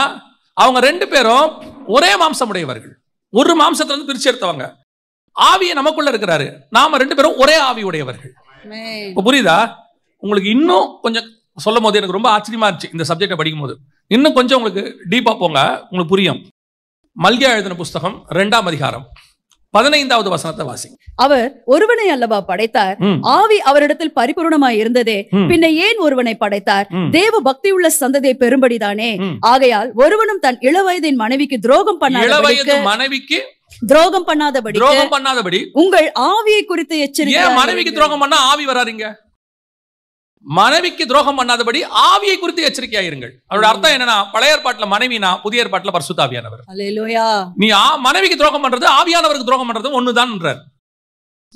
அவங்க 2 பேரும் ஒரே மாம்சம் உடையவர்கள், ஒரு மாம்சத்துல இருந்து பிரிச்சு எடுத்தவங்க. ஆவியை நமக்குள்ள இருக்கிறாரு, நாம 2 பேரும் ஒரே ஆவி உடையவர்கள். புரியுதா உங்களுக்கு? இன்னும் கொஞ்சம் சொல்லும் போது எனக்கு ரொம்ப ஆச்சரியமா இருந்துச்சு இந்த சப்ஜெக்டை படிக்கும் போது. இன்னும் கொஞ்சம் உங்களுக்கு டீப்பா போங்க, உங்களுக்கு புரியும். மல்கியா எழுதின புஸ்தகம் 2ஆம் அதிகாரம் 15வது வசனத்தை வாசிங்க. அவர் ஒருவனை அல்லவா படைத்தார், ஆவி அவரிடத்தில் பரிபூர்ணமாய் இருந்ததே, பின்ன ஏன் ஒருவனை படைத்தார்? தேவ பக்தி உள்ள சந்ததியை பெரும்படிதானே. ஆகையால் ஒருவனும் தன் இளவயதின் மனைவிக்கு துரோகம் பண்ணாதபடி உங்கள் ஆவியை குறித்து எச்சரிக்கை. மனைவிக்கு துரோகம் பண்ணா ஆவி வராருங்க. மனைவிக்கு துரோகம் பண்ணாதபடி ஆவியை குறித்து எச்சரிக்கையாயிருங்கள். அதோட அர்த்தம் என்னன்னா, பழைய ஏற்பாட்டுல மனைவினா, புதிய ஏற்பாட்டுல பரிசுத்த ஆவியானவர். அல்லேலூயா. நீ மனைவிக்கு துரோகம் பண்றது ஆவியானவருக்கு துரோகம் பண்றது ஒண்ணுதான்.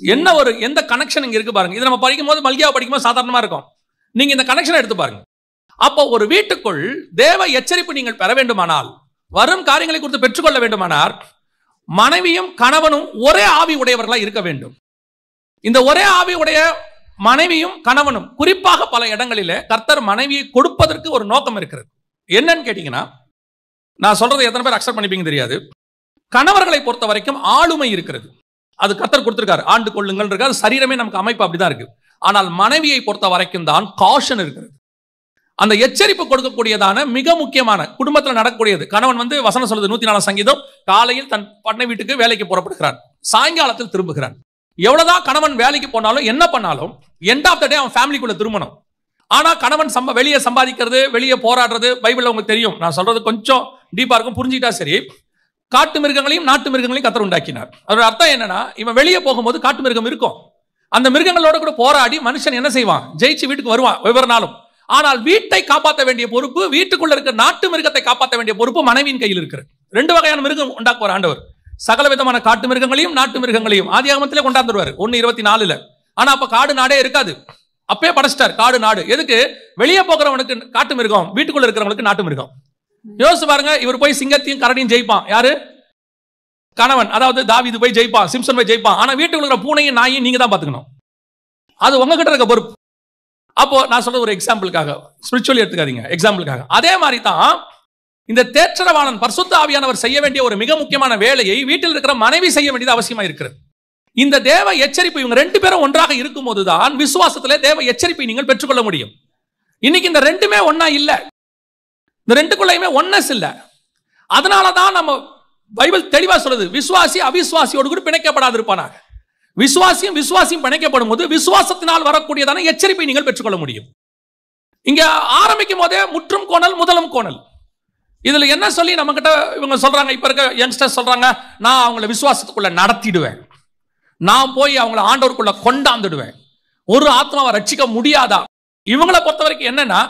என்ன ஒரு எந்த கனெக்ஷன் இங்க இருக்கு பாருங்க. இது நம்ம படிக்கும் போது, மல்கியா படிக்கும் போது சாதாரணமா இருக்கும். நீங்க இந்த கனெக்ஷனை எடுத்து பாருங்க. அப்போ ஒரு வீட்டுக்குள் தேவ எச்சரிப்பு நீங்கள் பெற வேண்டுமானால், வரும் காரியங்களை குறித்து பெற்றுக்கொள்ள வேண்டுமானால், மனைவியும் கணவனும் ஒரே ஆவி உடையவர்களா இருக்க வேண்டும். இந்த ஒரே ஆவி உடைய மனைவியும் கணவனும், குறிப்பாக பல இடங்களிலே கர்த்தர் மனைவியை கொடுப்பதற்கு ஒரு நோக்கம் இருக்கிறது. என்னன்னு கேட்டீங்கன்னா, நான் சொல்றதை எத்தனை பேர் அக்செப்ட் பண்ணிப்பீங்க தெரியாது. கணவர்களை பொறுத்த வரைக்கும் ஆளுமை இருக்கிறது, அது கர்த்தர் கொடுத்திருக்காரு. ஆண்டு கொள்ளுங்கள் இருக்காரு, சரீரமே நமக்கு அமைப்பு அப்படிதான் இருக்கு. ஆனால் மனைவியை பொறுத்த வரைக்கும் தான் காஷன் இருக்கிறது. அந்த எச்சரிப்பு கொடுக்கக்கூடியதான மிக முக்கியமான குடும்பத்தில் நடக்கக்கூடியது. கணவன் வசனம் சொல்லுது 104 சங்கீதம், காலையில் தன் பண்ணை வீட்டுக்கு வேலைக்கு புறப்படுகிறான், சாயங்காலத்தில் திரும்புகிறான். எவ்வளவுதான் கணவன் வேலைக்கு போனாலும் என்ன பண்ணாலும் எண்ட் ஆஃப் த டே அவன் ஃபேமிலிக்குள்ள திரும்பணும். ஆனா கணவன் வெளியே சம்பாதிக்கிறது, வெளியே போராடுறது, பைபிள்ல உங்களுக்கு தெரியும். நான் சொல்றது கொஞ்சம் டீப்பா இருக்கும், புரிஞ்சுக்கிட்டா சரி. காட்டு மிருகங்களையும் நாட்டு மிருகங்களையும் கர்த்தர் உண்டாக்கினார். அதோட அர்த்தம் என்னன்னா, இவன் வெளியே போகும்போது காட்டு மிருகம் இருக்கும், அந்த மிருகங்களோட கூட போராடி மனுஷன் என்ன செய்வான்? ஜெயிச்சு வீட்டுக்கு வருவான் ஒவ்வொரு நாளும். ஆனால் வீட்டை காப்பாற்ற வேண்டிய பொறுப்பு, வீட்டுக்குள்ள இருக்க நாட்டு மிருகத்தை காப்பாற்ற வேண்டிய பொறுப்பு மனைவியின் கையில் இருக்கிறது. 2 வகையான மிருகம் உண்டாக்குவார் ஆண்டவர். சகல விதமான காட்டு மிருகங்களையும் நாட்டு மிருகங்களையும் ஆதியாகமத்திலே கொண்டாந்துருவார் 1:24. ஆனா அப்ப காடு நாடே இருக்காது, அப்பே படைச்சிட்டார் காடு நாடு. எதுக்கு? வெளியே போகிறவனுக்கு காட்டு மிருகம், வீட்டுக்குள்ள இருக்கிறவங்களுக்கு நாட்டு மிருகம். யோசிச்சு பாருங்க, இவர் போய் சிங்கத்தையும் கரடியும் ஜெயிப்பான். யாரு? கணவன், அதாவது தாவீது போய் ஜெயிப்பான், சிம்சன் போய் ஜெயிப்பான். ஆனா வீட்டுக்குள்ள இருக்கிற பூனையும் நாயையும் நீங்க தான் பாத்துக்கணும், அது உங்ககிட்ட இருக்க பொறுப்பு. அப்போ நான் சொல்றது ஒரு எக்ஸாம்பிளுக்காக, ஸ்பிரிச்சுவலி எடுத்துக்காதீங்க, எக்ஸாம்பிளுக்காக. அதே மாதிரி தான் இந்த தேற்றரவாளன் பரிசுத்த ஆவியானவர் செய்ய வேண்டிய ஒரு மிக முக்கியமான வேலையை வீட்டில் இருக்கிற மனைவி செய்ய வேண்டியது அவசியமா இருக்கிறது. இந்த தேவ எச்சரிப்பு, இவங்க 2 பேரும் ஒன்றாக இருக்கும் போதுதான் விசுவாசத்திலே தேவ எச்சரிப்பை நீங்கள் பெற்றுக்கொள்ள முடியும். இன்னைக்கு இந்த 2மே ஒன்னா இல்ல, இந்த 2க்குள்ளயுமே ஒன்னஸ் இல்ல. அதனாலதான் நம்ம பைபிள் தெளிவா சொல்லுது, விசுவாசி அவிசுவாசியோடு கூட பிணைக்கப்படாது இருப்பானாக. விசுவாசியும் பிணைக்கப்படும் போது விசுவாசத்தினால் வரக்கூடியதான எச்சரிப்பை நீங்கள் பெற்றுக்கொள்ள முடியும். இங்க ஆரம்பிக்கும் போதே முற்றும் கோணல் முதலும் கோணல். இதுல என்ன சொல்லி நம்ம கிட்ட இவங்க சொல்றாங்க, இப்ப இருக்க யங்ஸ்டர்ஸ் சொல்றாங்க, நான் அவங்கள விசுவாசத்துக்குள்ள நடத்திடுவேன், நான் போய் அவங்கள ஆண்டவருக்குள்ள கொண்டாந்துடுவேன், ஒரு ஆத்மாவை ரட்சிக்க முடியாதா? இவங்களை பொறுத்த வரைக்கும் என்னன்னா,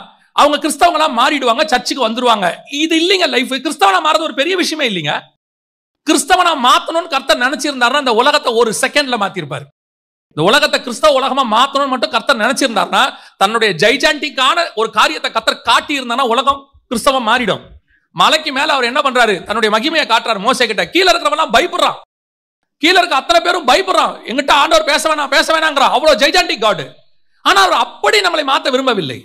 அவங்க கிறிஸ்தவங்களா மாறிடுவாங்க, சர்ச்சுக்கு வந்துருவாங்க. இது இல்லைங்க லைஃப். கிறிஸ்தவனா மாறது ஒரு பெரிய விஷயமே இல்லைங்க. கிறிஸ்தவனா மாத்தணும்னு கர்த்தர் நினைச்சிருந்தாருன்னா இந்த உலகத்தை ஒரு செகண்ட்ல மாத்திருப்பாரு. இந்த உலகத்தை கிறிஸ்தவ உலகமா மாத்தணும்னு மட்டும் கர்த்தர் நினைச்சிருந்தாருன்னா, தன்னுடைய ஜைஜாண்டிக்கான ஒரு காரியத்தை கர்த்தர் காட்டி இருந்தானா உலகம் கிறிஸ்தவம் மாறிடும். மலைக்கு மேல அவர் என்ன பண்றாரு? தன்னுடைய மகிமையை காட்டுறாரு மோசே கிட்ட. கீழே இருக்கிறவன் பயப்படுறான், கீழே இருக்க அத்தனை பேரும் பயப்படுறான், எங்கிட்ட ஆண்டவர் பேச வேணாங்கிறான், அவ்வளவு ஜைஜாண்டிக் காட். ஆனா அவர் அப்படி நம்மளை மாத்த விரும்பவில்லை.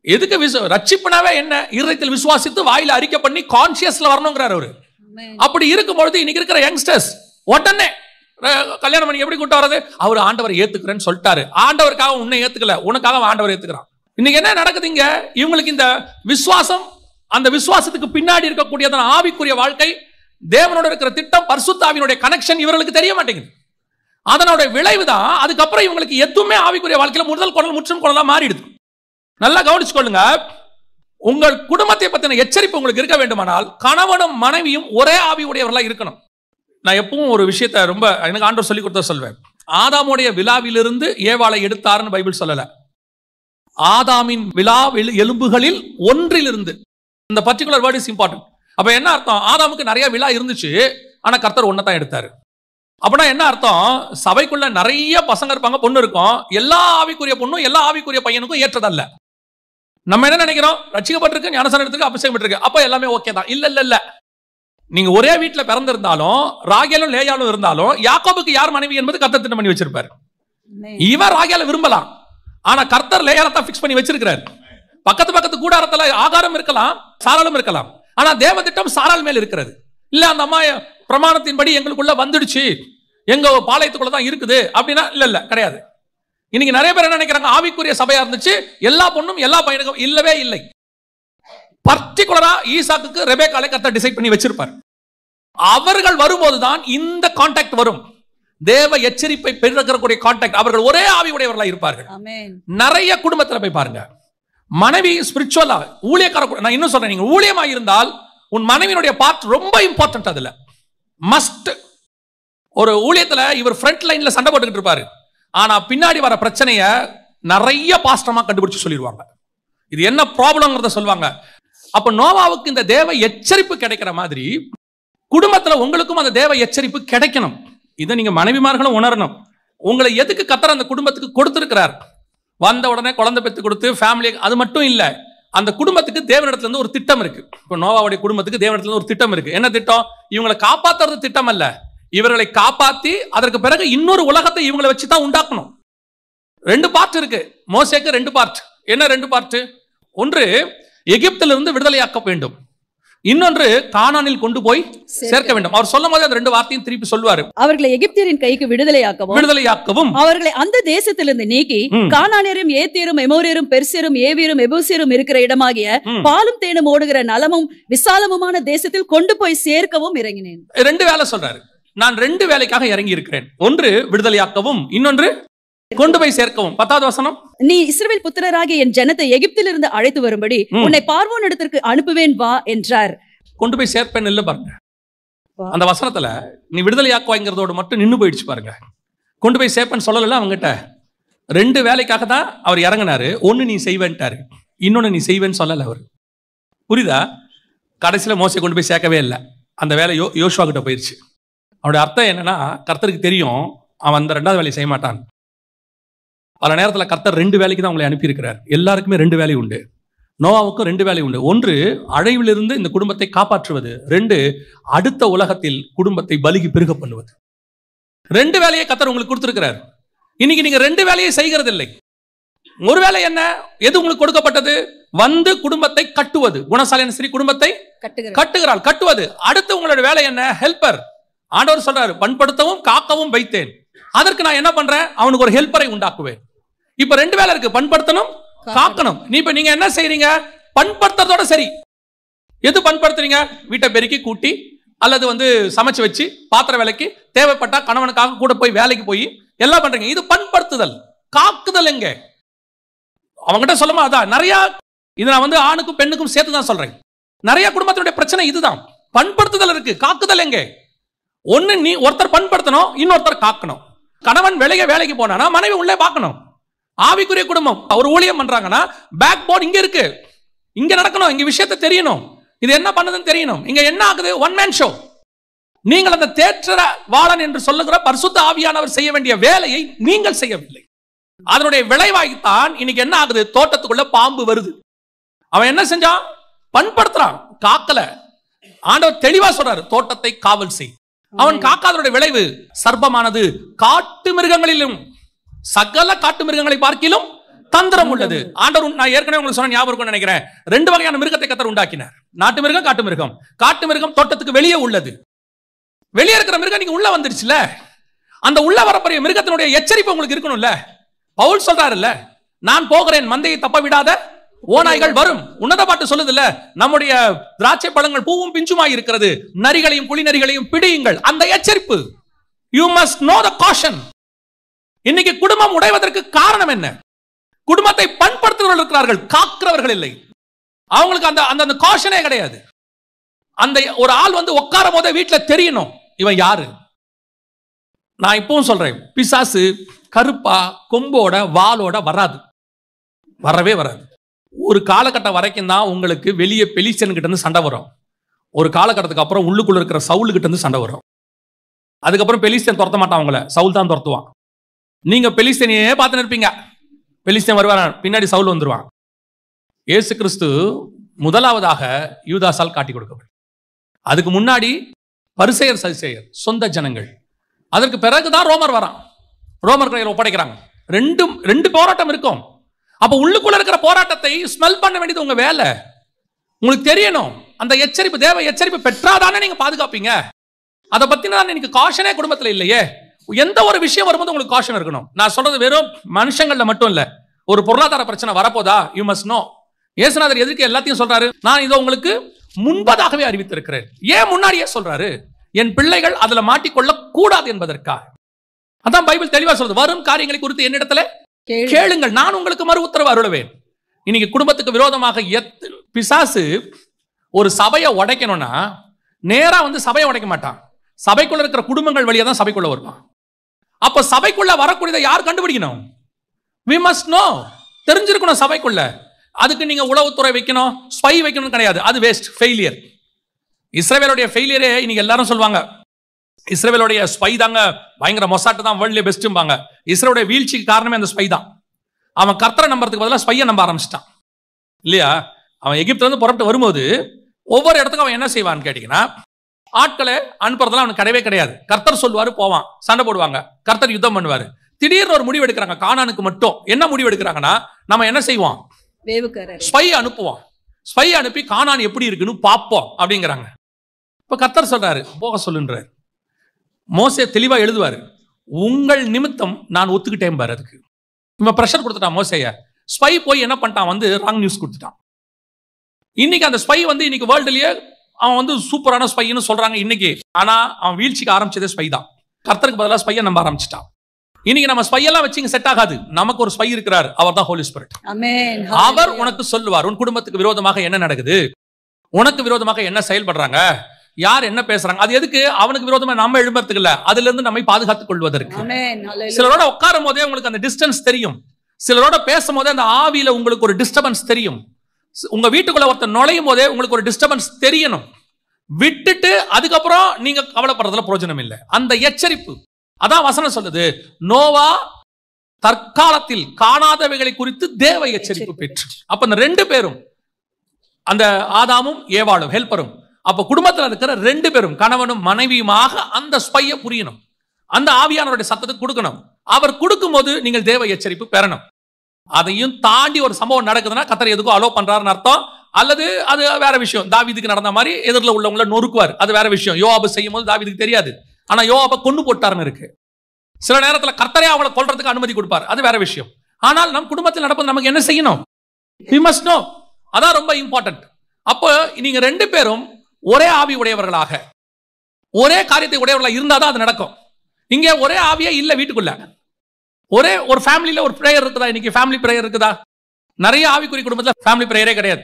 எதுக்கு? ரட்சிப்புனாவே என்ன? இருதயத்தில் விசுவாசித்து வாயில அறிக்கை பண்ணி கான்சியஸ்ல வரணுங்கிறார் அவரு. அப்படி இருக்கும் பொழுது இன்னைக்கு இருக்கிற யங்ஸ்டர்ஸ் உடனே கல்யாணம் பண்ணி எப்படி கூட்ட வர்றது? அவர் ஆண்டவரை ஏத்துக்கிறேன்னு சொல்லிட்டாரு, ஆண்டவருக்காக உன்னை ஏத்துக்கல, உனக்காக ஆண்டவர் ஏத்துக்கிறான். இன்னைக்கு என்ன நடக்குதுங்க? இவங்களுக்கு இந்த விசுவாசம், அந்த விசுவாசத்துக்கு பின்னாடி இருக்கக்கூடியதான ஆவிக்குரிய வாழ்க்கை, தேவனோட இருக்கிற திட்டம், பரிசுத்த ஆவியினுடைய கனெக்ஷன் இவர்களுக்கு தெரிய மாட்டேங்குது. அதனோட விளைவுதான் அதுக்கப்புறம் இவங்களுக்கு எதுவுமே ஆவிக்குரிய வாழ்க்கையில முதல் குரல் முற்றும் குரலா மாறிடுது. நல்லா கவனிச்சுக்கொள்ளுங்க. உங்கள் குடும்பத்தை பத்தின எச்சரிப்பு உங்களுக்கு இருக்க வேண்டுமானால் கணவனும் மனைவியும் ஒரே ஆவி உடையவர்களா இருக்கணும். நான் எப்பவும் ஒரு விஷயத்தை ரொம்ப எனக்கு ஆண்டவர் சொல்லி கொடுத்த சொல்வேன். ஆதாமுடைய விலாவிலிருந்து ஏவாளை எடுத்தாருன்னு பைபிள் சொல்லல, ஆதாமின் விலா எலும்புகளில் ஒன்றிலிருந்து. இந்த பர்டிகுலர் வேர்ட் இஸ் இம்பார்ட்டன்ட். அப்ப என்ன அர்த்தம்? ஆதாமுக்கு நிறைய விழா இருந்துச்சு, ஆனா கர்த்தர் ஒன்னதான் எடுத்தாரு. அப்படின்னா என்ன அர்த்தம்? சபைக்குள்ள நிறைய பசங்க இருப்பாங்க, பொண்ணு இருக்கும். எல்லா ஆவிக்குரிய பொண்ணும் எல்லா ஆவிக்குரிய பையனுக்கும் ஏற்றதல்ல. நம்ம என்ன நினைக்கிறோம்? ரட்சிக்கப்பட்டிருக்கு, ஞானஸ்நானம் எடுத்திருக்கு, அபிஷேகம் பெற்றிருக்கு, அப்ப எல்லாமே ஓகே தான். இல்ல இல்ல இல்ல. நீங்க ஒரே வீட்டுல பிறந்திருந்தாலும், ராகேலும் லேயாலும் இருந்தாலும், யாக்கோபுக்கு யார் மனைவி என்பது கர்த்தர் திட்டம் பண்ணி வச்சிருப்பாரு. இவர் ராகேலை விரும்பலாம், ஆனா கர்த்தர் லேயாலை தான் பிக்ஸ் பண்ணி வச்சிருக்கிறார். பக்கத்து கூடாரத்துல ஆகாரம் இருக்கலாம், சாராளும் இருக்கலாம், ஆனா தேவ திட்டம் சாராள் மேல் இருக்கிறது. இல்ல அந்த அம்மா பிரமாணத்தின்படி எங்களுக்குள்ள வந்துடுச்சு, எங்க பாளையத்துக்குள்ள தான் இருக்குது அப்படின்னா இல்ல இல்ல கிடையாது. இன்னைக்கு நிறைய பேர் என்ன நினைக்கிறாங்க? ஆவிக்குரிய சபையா இருந்துச்சு, எல்லா பொண்ணும் எல்லா பையனுக்கும். இல்லவே இல்லை. பர்டிகுலரா ஈசாக்குக்கு ரெபேக்காலை கர்த்தர் டிசைட் பண்ணி வச்சிருப்பார். அவர்கள் வரும்போதுதான் இந்த கான்டாக்ட் வரும். தேவ எச்சரிப்பை பெறக்கூடிய கான்டாக்ட். அவர்கள் ஒரே ஆவி உடையவர்களா இருப்பார்கள். நிறைய குடும்பத்துல போய் பாருங்க, மனைவி ஸ்பிரிச்சுவலா ஊழியக்கார. நான் இன்னும் சொல்றேன், நீங்க ஊழியமா இருந்தால் உன் மனைவியினுடைய பார்ட் ரொம்ப இம்பார்ட்டன்ட். அதுல மஸ்ட். ஒரு ஊழியத்துல இவர் ஃப்ரண்ட் லைன்ல சண்டை போட்டுக்கிட்டு இருப்பாரு, ஆனா பின்னாடி வர பிரச்சனைய நிறைய பாஸ்டமா கண்டுபிடிச்சு சொல்லிடுவாங்க. இது என்ன ப்ராப்ளம்ங்கிறத சொல்லுவாங்க. அப்ப நோவாவுக்கு இந்த தேவ எச்சரிப்பு கிடைக்கிற மாதிரி குடும்பத்துல உங்களுக்கும் அந்த தேவ எச்சரிப்பு கிடைக்கணும். இதை நீங்க மனைவிமார்களும் உணரணும். உங்களை எதுக்கு கர்த்தர் அந்த குடும்பத்துக்கு கொடுத்திருக்கிறார்? வந்த உடனே குழந்தை பெற்று கொடுத்து ஃபேமிலி, அது மட்டும் இல்ல, அந்த குடும்பத்துக்கு தேவனிடத்துல இருந்து ஒரு திட்டம் இருக்கு. இப்போ நோவாவுடைய குடும்பத்துக்கு தேவனிடத்துல இருந்து ஒரு திட்டம் இருக்கு. என்ன திட்டம்? இவங்களை காப்பாத்துறது திட்டம் அல்ல, இவர்களை காப்பாத்தி அதற்கு பிறகு இன்னொரு உலகத்தை இவங்களை வச்சு தான் உண்டாக்கணும். 2 பார்ட் இருக்கு மோசேக்கு. 2 பார்ட். என்ன 2 பார்ட்? ஒன்று எகிப்திலிருந்து விடுதலையாக்க வேண்டும், இன்னொன்று கானானில் கொண்டு போய் சேர்க்க வேண்டும். அவர் சொல்லும் போது அந்த 2 வார்த்தையும் திருப்பி சொல்வாரு. அவர்களை எகிப்தியரின் கைக்கு விடுதலையாக்கவும் அவர்களை அந்த தேசத்திலிருந்து நீக்கி கானானியரும் ஏத்தியரும் எமோரியரும் பெர்சியரும் ஏவியரும் எபூசியரும் இருக்கிற இடமாகிய பாலும் தேனும் ஓடுகிற நலமும் விசாலமுமான தேசத்தில் கொண்டு போய் சேர்க்கவும் இறங்கினேன். 2 வேலை சொல்றாரு. நான் 2 வேலைக்காக இறங்கி இருக்கிறேன். ஒன்று விடுதலையாக்கவும், இன்னொன்று கொண்டு போய் சேர்க்கவும். 10வது வசனம், நீ இஸ்ரவேல் புத்திரராகிய என் ஜனத்தை எகிப்திலிருந்து அழைத்து வரும்படி உன்னை பார்வோன் இடத்திற்கு அனுப்புவேன் வா என்றார். கொண்டு போய் சேர்ப்பேன் இல்ல பாருங்க. அந்த வசனத்துல நீ விடுதலையாக்குவாங்கிறதோடு மட்டும் நின்னு போயிடுச்சு பாருங்க. கொண்டு போய் சேர்ப்பேன்னு சொல்லல. அவங்ககிட்ட 2 வேலைக்காக தான் அவர் இறங்கினாரு. ஒன்னு நீ செய்வேன்ட்டாரு, இன்னொன்னு நீ செய்வேன்னு சொல்லல அவர். புரியுதா? கடைசியில மோசே கொண்டு போய் சேர்க்கவே இல்லை. அந்த வேலை யோசுவா கிட்ட போயிருச்சு. அவருடைய அர்த்தம் என்னன்னா, கர்த்தருக்கு தெரியும் அவன் அந்த 2வது வேலையை செய்ய மாட்டான். பல நேரத்தில் கர்த்தர் 2 வேலைக்கு தான் உங்களை அனுப்பியிருக்கிறார். எல்லாருக்குமே 2 வேலை உண்டு. நோவாவுக்கும் 2 வேலை உண்டு. ஒன்று அழிவிலிருந்து இந்த குடும்பத்தை காப்பாற்றுவது, 2 அடுத்த உலகத்தில் குடும்பத்தை பலிக்கு பெருக பண்ணுவது. 2 வேலையை கர்த்தர் உங்களுக்கு கொடுத்திருக்கிறார். இன்னைக்கு நீங்க 2 வேலையை செய்கிறது இல்லை. ஒரு வேலை என்ன? எது உங்களுக்கு கொடுக்கப்பட்டது? வந்து குடும்பத்தை கட்டுவது. குணசாலியான ஸ்ரீ குடும்பத்தை கட்டுகிறாள், கட்டுவது. அடுத்து உங்களோட வேலை என்ன? ஹெல்பர். ஆண்டவர் சொல்றாரு, பண்படுத்தவும் காக்கவும் வைத்தேன். அதற்கு நான் என்ன பண்றேன்? அவனுக்கு ஒரு ஹெல்ப்பரை உண்டாக்குவேன். இப்ப 2 வேலை இருக்கு, பண்படுத்தணும், காக்கணும். நீங்க என்ன செய்றீங்க? பண்படுத்துறதோட சரி. எது பண்படுத்துறீங்க? வீட்டை பெருக்கி கூட்டி அல்லது சமைச்சு வச்சு பாத்திர வேலைக்கு தேவைப்பட்டா கணவனுக்காக கூட போய் வேலைக்கு போய் எல்லாம் பண்றீங்க. இது பண்படுத்துதல். காக்குதல் எங்க? அவங்ககிட்ட சொல்லுமா? அதான் நிறைய. இது நான் ஆணுக்கும் பெண்ணுக்கும் சேர்த்து தான் சொல்றேன். நிறைய குடும்பத்தினுடைய பிரச்சனை இதுதான். பண்படுத்துதல் இருக்கு, காக்குதல் எங்க? ஒன்னு நீ ஒருத்தர் பண்படுத்தணும், இன்னொருத்தர் காக்கணும். கணவன் வேலைக்கு போனா மனைவி உள்ளே பார்க்கணும். ஆவிக்குரிய குடும்பம் ஒரு ஊழியம் பண்றாங்கன்னா பேக் போன் இங்க இருக்கு, இங்க நடக்கணும், இங்க விஷயத்தை தெரியணும், இது என்ன பண்ணுதுன்னு தெரியணும். இங்க என்ன ஆகுது? One man show. நீங்கள் அந்த தேற்ற வாளன் என்று சொல்லுகிற பரிசுத்த ஆவியானவர் செய்ய வேண்டிய வேலையை நீங்கள் செய்யவில்லை. அதனுடைய விளைவாய்த்தான் இன்னைக்கு என்ன ஆகுது? தோட்டத்துக்குள்ள பாம்பு வருது. அவன் என்ன செஞ்சான்? பண்படுத்துறான், காக்கல. ஆண்டவர் தெளிவா சொல்றாரு, தோட்டத்தை காவல் செய். அவன் காக்காதனுடைய விளைவு சர்ப்பமானது காட்டு மிருகங்களிலும் சகல காட்டு மிருகங்களை பார்க்கிலும் தந்திரம் உள்ளது. ஆண்டவர், நான் ஏற்கனவே உங்களுக்கு சொன்ன ஞாபகம் இருக்கும்னு நினைக்கிறேன், 2 வகையான மிருகத்தை கர்த்தர் உண்டாக்கினார். நாட்டு மிருகம், காட்டு மிருகம். காட்டு மிருகம் தோட்டத்துக்கு வெளியே உள்ளது. வெளியே இருக்கிற மிருகம் நீங்க உள்ள வந்துருச்சுல, அந்த உள்ள வரப்போற மிருகத்தினுடைய எச்சரிப்பு உங்களுக்கு இருக்கணும்ல. பவுல் சொல்றாருல்ல, நான் போகிறேன், மந்தையை தப்ப விடாத ஓநாய்கள் வரும். உன்னத பாட்டு சொல்லுதுல்ல, நம்முடைய திராட்சை பழங்கள் பூவும் பிஞ்சுமாய் இருக்கிறது, நரிகளையும் புலி நரிகளையும் பிடியுங்கள். அந்த எச்சரிப்பு. You must know the caution. இன்னைக்கு குடும்பம் உடைவதற்கு காரணம் என்ன? குடும்பத்தை பண்படுத்துகிறவர்கள் இருக்கிறார்கள், காக்கிறவர்கள் இல்லை. அவங்களுக்கு அந்த காஷனே கிடையாது. அந்த ஒரு ஆள் உட்காரும் போதே வீட்டுல தெரியணும் இவன் யாரு. நான் இப்பவும் சொல்றேன், பிசாசு கருப்பா கொம்போட வாளோட வராது, வரவே வராது. ஒரு காலகட்டம் வரைக்கும் தான் உங்களுக்கு வெளியே பெலிஸ்தியன் கிட்ட இருந்து சண்டை வரும். ஒரு காலகட்டத்துக்கு அப்புறம் உள்ளுக்குள்ள இருக்கிற சவுல் கிட்ட இருந்து சண்டை வரும். அதுக்கப்புறம் பெலிஸ்தீன் துரத்த மாட்டான், அவங்கள சவுல் தான் துரத்துவான். நீங்க பெலிஸ்தீனையே பார்த்துன்னு இருப்பீங்க, பெலிஸ்தீன் வருவான், பின்னாடி சவுல் வந்துருவான். இயேசு கிறிஸ்து முதலாவதாக யூதாசால் காட்டி கொடுக்கப்படும். அதுக்கு முன்னாடி பரிசேயர் சதுசேயர் சொந்த ஜனங்கள், அதற்கு பிறகுதான் ரோமர் வரான், ரோமர் கையில் ஒப்படைக்கிறாங்க. ரெண்டு போராட்டம் இருக்கும். அப்ப உள்ளுக்குள்ள இருக்கிற போராட்டத்தை ஸ்மெல் பண்ண வேண்டியது உங்க வேலை. உங்களுக்கு தெரியணும், அந்த எச்சரிப்பு, தேவ எச்சரிப்பு பெற்றாதானே நீங்க பாதுகாப்பீங்க. அதை பத்தின இன்னைக்கு காஷனே குடும்பத்துல இல்லையே. எந்த ஒரு விஷயம் வரும்போது உங்களுக்கு காஷன் இருக்கணும். நான் சொல்றது வெறும் மனுஷங்கள்ல மட்டும் இல்ல. ஒரு பொருளாதார பிரச்சனை வரப்போதா, யூ மஸ்ட் நோ. இயேசுநாதர் எதுக்கு எல்லாத்தையும் சொல்றாரு? நான் இதை உங்களுக்கு முன்பதாகவே அறிவித்திருக்கிறேன். ஏன் முன்னாடியே சொல்றாரு? என் பிள்ளைகள் அதுல மாட்டிக்கொள்ள கூடாது என்பதற்காக. அதான் பைபிள் தெளிவா சொல்றது, வரும் காரியங்களை குறித்து என்னிடத்துல கேளுங்கள், நான் உங்களுக்கு மறு உத்தரவு அருளுவேன். இன்னைக்கு குடும்பத்துக்கு விரோதமாக பிசாசு ஒரு சபையை உடைக்கணும்னா நேரா வந்து சபையை உடைக்க மாட்டான், சபைக்குள்ள இருக்கிற குடும்பங்கள் வழியா தான் சபைக்குள்ள வருவான். அப்ப சபைக்குள்ள வரக்கூடியதை யார் கண்டுபிடிக்கணும்? we must know, தெரிஞ்சிருக்கணும் சபைக்குள்ள. அதுக்கு நீங்க உளவுத்துறை வைக்கணும், ஸ்பை வைக்கணும் கிடையாது, அது வேஸ்ட், ஃபெயிலியர். இஸ்ரவேலுடைய ஃபெயிலியரே இன்னைக்கு எல்லாரும் சொல்லுவாங்க, இஸ்ரவேலுடைய ஸ்பை தாங்க பயங்கர மொசாட்டு தான் வேர்ல்ட்லயே பெஸ்ட்பாங்க. இஸ்ரவேலுடைய வீழ்ச்சிக்கு காரணமே அந்த ஸ்பை தான். அவன் கர்த்தரை நம்புறதுக்கு பதிலாக ஸ்பையை நம்ப ஆரம்பிச்சிட்டான் இல்லையா? அவன் எகிப்துல இருந்து புறப்பட்டு வரும்போது ஒவ்வொரு இடத்துக்கும் அவன் என்ன செய்வான்னு கேட்டீங்கன்னா, ஆட்களை அனுப்புறதுலாம் அவனுக்கு கிடையவே கிடையாது. கர்த்தர் சொல்லுவாரு, போவான், சண்டை போடுவாங்க, கர்த்தர் யுத்தம் பண்ணுவாரு. திடீர்னு ஒரு முடிவு எடுக்கிறாங்க கானானுக்கு மட்டும். என்ன முடிவு எடுக்கிறாங்கன்னா, நம்ம என்ன செய்வோம், ஸ்பை அனுப்புவோம், ஸ்பை அனுப்பி கானான் எப்படி இருக்குன்னு பார்ப்போம் அப்படிங்கிறாங்க. இப்ப கர்த்தர் சொல்றாரு, போக சொல்லுன்றாரு. மோசே தெளிவா எழுதுவாரு, உங்கள் நிமித்தம் நான் ஒத்துக்கிட்டேன் பாரு. அதுக்கு இவன் பிரஷர் கொடுத்துட்டான் மோசேய. ஸ்பை போய் என்ன பண்ணிட்டான், வந்து ராங் நியூஸ் கொடுத்துட்டான். இன்னைக்கு அந்த ஸ்பை வந்து இன்னைக்கு வேர்ல்டுலயே அவன் வந்து சூப்பரான ஸ்பைன்னு சொல்றாங்க இன்னைக்கு. ஆனா அவன் வீழ்ச்சிக்கு ஆரம்பிச்சதே ஸ்பை தான். கர்த்தருக்கு பதிலாக ஸ்பையை நம்ப ஆரம்பிச்சிட்டான். இன்னைக்கு நம்ம ஸ்பையெல்லாம் வச்சு செட் ஆகாது. நமக்கு ஒரு ஸ்பை இருக்கிறார், அவர் தான் ஹோலி ஸ்பிரிட். அவர் உனக்கு சொல்லுவார், உன் குடும்பத்துக்கு விரோதமாக என்ன நடக்குது, உனக்கு விரோதமாக என்ன செயல்படுறாங்க, யார் என்ன பேசுறாங்க. அது எதுக்கு? அவனுக்கு விரோதமா நம்ம எழும்புறதுக்கு இல்ல, அதுல இருந்து நம்மை பாதுகாத்துக் கொள்வதற்கு. சிலரோட உட்காரும் போதே உங்களுக்கு அந்த டிஸ்டன்ஸ் தெரியும், சிலரோட பேசும் போதே அந்த ஆவியில உங்களுக்கு ஒரு டிஸ்டர்பன்ஸ் தெரியும். உங்க வீட்டுக்குள்ள ஒருத்தர் நுழையும் போதே உங்களுக்கு ஒரு டிஸ்டர்பன்ஸ் தெரியணும். விட்டுட்டு அதுக்கப்புறம் நீங்க கவலைப்படுறதுல பிரயோஜனம் இல்லை. அந்த எச்சரிப்பு அதான் வசனம் சொல்லுது, நோவா தற்காலத்தில் காணாதவைகளை குறித்து தேவ எச்சரிப்பு பெற்று. அப்ப இந்த ரெண்டு பேரும், அந்த ஆதாமும் ஏவாளும் ஹெல்ப்பரும், அப்ப குடும்பத்தில் இருக்கிற ரெண்டு பேரும் கணவனும் மனைவியுமாக அந்த ஸ்பையை புரியணும், அந்த ஆவியானவருடைய சத்தத்தை கொடுக்கணும். அவர் கொடுக்கும் போது நீங்கள் தேவ எச்சரிப்பு பெறணும். அதையும் தாண்டி ஒரு சம்பவம் நடக்குதுன்னா கர்த்தர் எதுக்கும் அலோ பண்றாருன்னு அர்த்தம். அல்லது அது வேற விஷயம். தாவீதுக்கு நடந்த மாதிரி எதிரில் உள்ளவங்களை நொறுக்குவார், அது வேற விஷயம். யோவாபு செய்யும் போது தாவீதுக்கு தெரியாது, ஆனா யோவாபை கொண்டு போட்டாருன்னு இருக்கு. சில நேரத்தில் கர்த்தரே அவங்களை கொல்றதுக்கு அனுமதி கொடுப்பார், அது வேற விஷயம். ஆனால் நம் குடும்பத்தில் நடப்பது நமக்கு என்ன செய்யணும்? we must know. அதான் ரொம்ப இம்பார்ட்டன்ட். அப்போ நீங்க ரெண்டு பேரும் ஒரே ஆவி உடையவர்களாக, ஒரே காரியத்தை உடையவர்களாக இருந்தாதான் அது நடக்கும். இங்க ஒரே ஆவியே இல்ல வீட்டுக்குள்ள. ஒரே ஒரு ஃபேமிலியில ஒரு பிரேயர் இருக்குதா? இன்னைக்கு ஃபேமிலி பிரேயர் இருக்குதா? நிறைய ஆவிக்குரிய குடும்பத்தில் ஃபேமிலி பிரேயரே கிடையாது.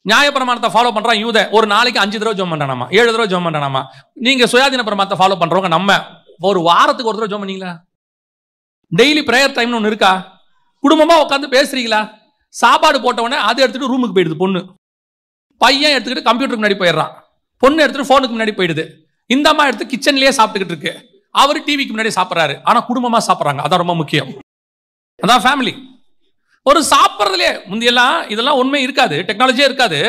நியாயப்பிரமாணத்தை ஃபாலோ பண்றான் யூத, ஒரு நாளைக்கு 5 தடவை ஜெபம் பண்றானாமா, 7 தடவை ஜெபம் பண்றானாமா. நீங்க சுயாதீன பிரமாணத்தை ஃபாலோ பண்றவங்க நம்ம ஒரு வாரத்துக்கு ஒரு தடவை ஜெபம் பண்ணீங்களா? டெய்லி பிரேயர் டைம்னு ஒன்று இருக்கா? குடும்பமா உட்காந்து பேசுறீங்களா? சாப்பாடு போட்ட உடனே அதை எடுத்துட்டு ரூமுக்கு போயிடுது பொண்ணு, பையன் எடுத்துக்கிட்டு கம்ப்யூட்டருக்கு முன்னாடி போயிடுறான், பொண்ணு எடுத்துட்டு போனுக்கு முன்னாடி போயிடுது, இந்த அம்மா எடுத்து கிச்சன்லயே சாப்பிட்டுக்கிட்டு இருக்கு, அவரு டிவிக்கு முன்னாடி சாப்பிட்றாரு. ஆனா குடும்பமா சாப்பிட்றாங்க, அதான் ரொம்ப முக்கியம். அதான் ஃபேமிலி. ஒரு சாப்பிட்றதுலயே முந்தியெல்லாம் இதெல்லாம் உண்மை இருக்காது, டெக்னாலஜியே இருக்காது.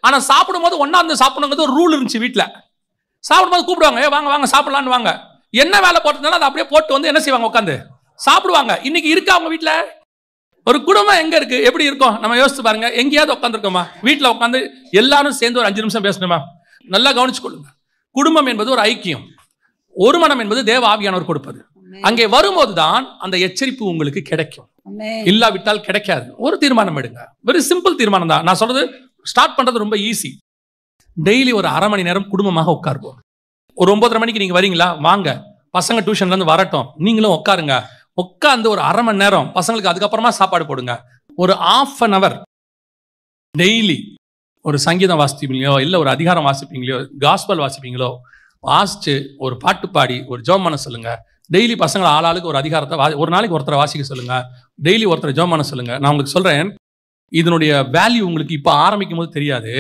ஆனா சாப்பிடும் போது ஒன்னா இருந்து சாப்பிடணுங்கிறது ஒரு ரூல் இருந்துச்சு. வீட்டுல சாப்பிடும் போது கூப்பிடுவாங்க, வாங்க வாங்க சாப்பிடலான்னு வாங்க. என்ன வேலை போட்டதுனால அதை அப்படியே போட்டு வந்து என்ன செய்வாங்க, உட்காந்து சாப்பிடுவாங்க. இன்னைக்கு இருக்கா அவங்க வீட்டுல? ஒரு குடும்பம் எங்க இருக்கு, எப்படி இருக்கும் நம்ம யோசிச்சு பாருங்க. எங்கேயாவது உட்காந்துருக்கோமா? வீட்டுல உட்காந்து எல்லாரும் சேர்ந்து ஒரு 5 நிமிஷம் பேசணுமா? நல்லா கவனிச்சு கொள்ளுங்க. குடும்பம் என்பது ஒரு ஐக்கியம், ஒரு மனம் என்பது தேவ ஆவியானவர் கொடுப்பது. அங்கே வரும்போதுதான் அந்த எச்சரிப்பு உங்களுக்கு கிடைக்கும், இல்லாவிட்டால் கிடைக்காது. ஒரு தீர்மானம் எடுங்க, வெரி சிம்பிள் தீர்மானம் தான். நான் சொல்றது ஸ்டார்ட் பண்றது ரொம்ப ஈஸி. டெய்லி ஒரு 1/2 மணி நேரம் குடும்பமாக உட்காருவோம். ஒரு 9:30 மணிக்கு நீங்க வரீங்களா, வாங்க. பசங்க டியூஷன்ல இருந்து வரட்டும், நீங்களும் உட்காருங்க. உட்காந்து ஒரு 1/2 மணி நேரம் பசங்களுக்கு, அதுக்கப்புறமா சாப்பாடு போடுங்க. ஒரு 1/2 hour டெய்லி ஒரு சங்கீதம் வாசிப்பீங்களோ, இல்ல ஒரு அதிகாரம் வாசிப்பீங்களோ, காஸ்பல் வாசிப்பீங்களோ, வாசிச்சு ஒரு பாட்டு பாடி ஒரு ஜெபம் பண்ண சொல்லுங்க. டெய்லி பசங்களை ஆளாளுக்கு ஒரு அதிகாரத்தை ஒரு நாளைக்கு ஒருத்தரை வாசிக்க சொல்லுங்க, டெய்லி ஒருத்தரை ஜெபம் பண்ண சொல்லுங்க. நான் உங்களுக்கு சொல்றேன், இதனுடைய வேல்யூ உங்களுக்கு இப்ப ஆரம்பிக்கும் போது தெரியாது.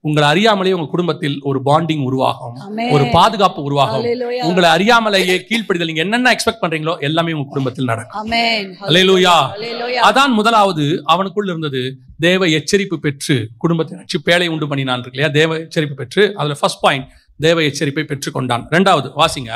உங்களை அறியாமலேயே உங்க குடும்பத்தில் ஒரு பாண்டிங் உருவாகும், ஆமென். ஒரு பாதுகாப்பு உருவாகும். ஹல்லேலூயா. உங்களை அறியாமலேயே கீழ்ப்படிதல், நீங்க என்னென்ன எக்ஸ்பெக்ட் பண்றீங்களோ எல்லாமே உங்க குடும்பத்தில் நடக்கும். ஆமென். ஹல்லேலூயா. ஹல்லேலூயா. அதான் முதலாவது அவனுக்குள்ள இருந்தது. தேவ எச்சரிப்பு பெற்று குடும்பத்தை பேழை உண்டு பண்ணினான் இருக்கு இல்லையா? தேவ எச்சரிப்பு பெற்று, அதுல ஃபர்ஸ்ட் பாயிண்ட் தேவ எச்சரிப்பை பெற்றுக்கொண்டான். இரண்டாவது வாசிங்க.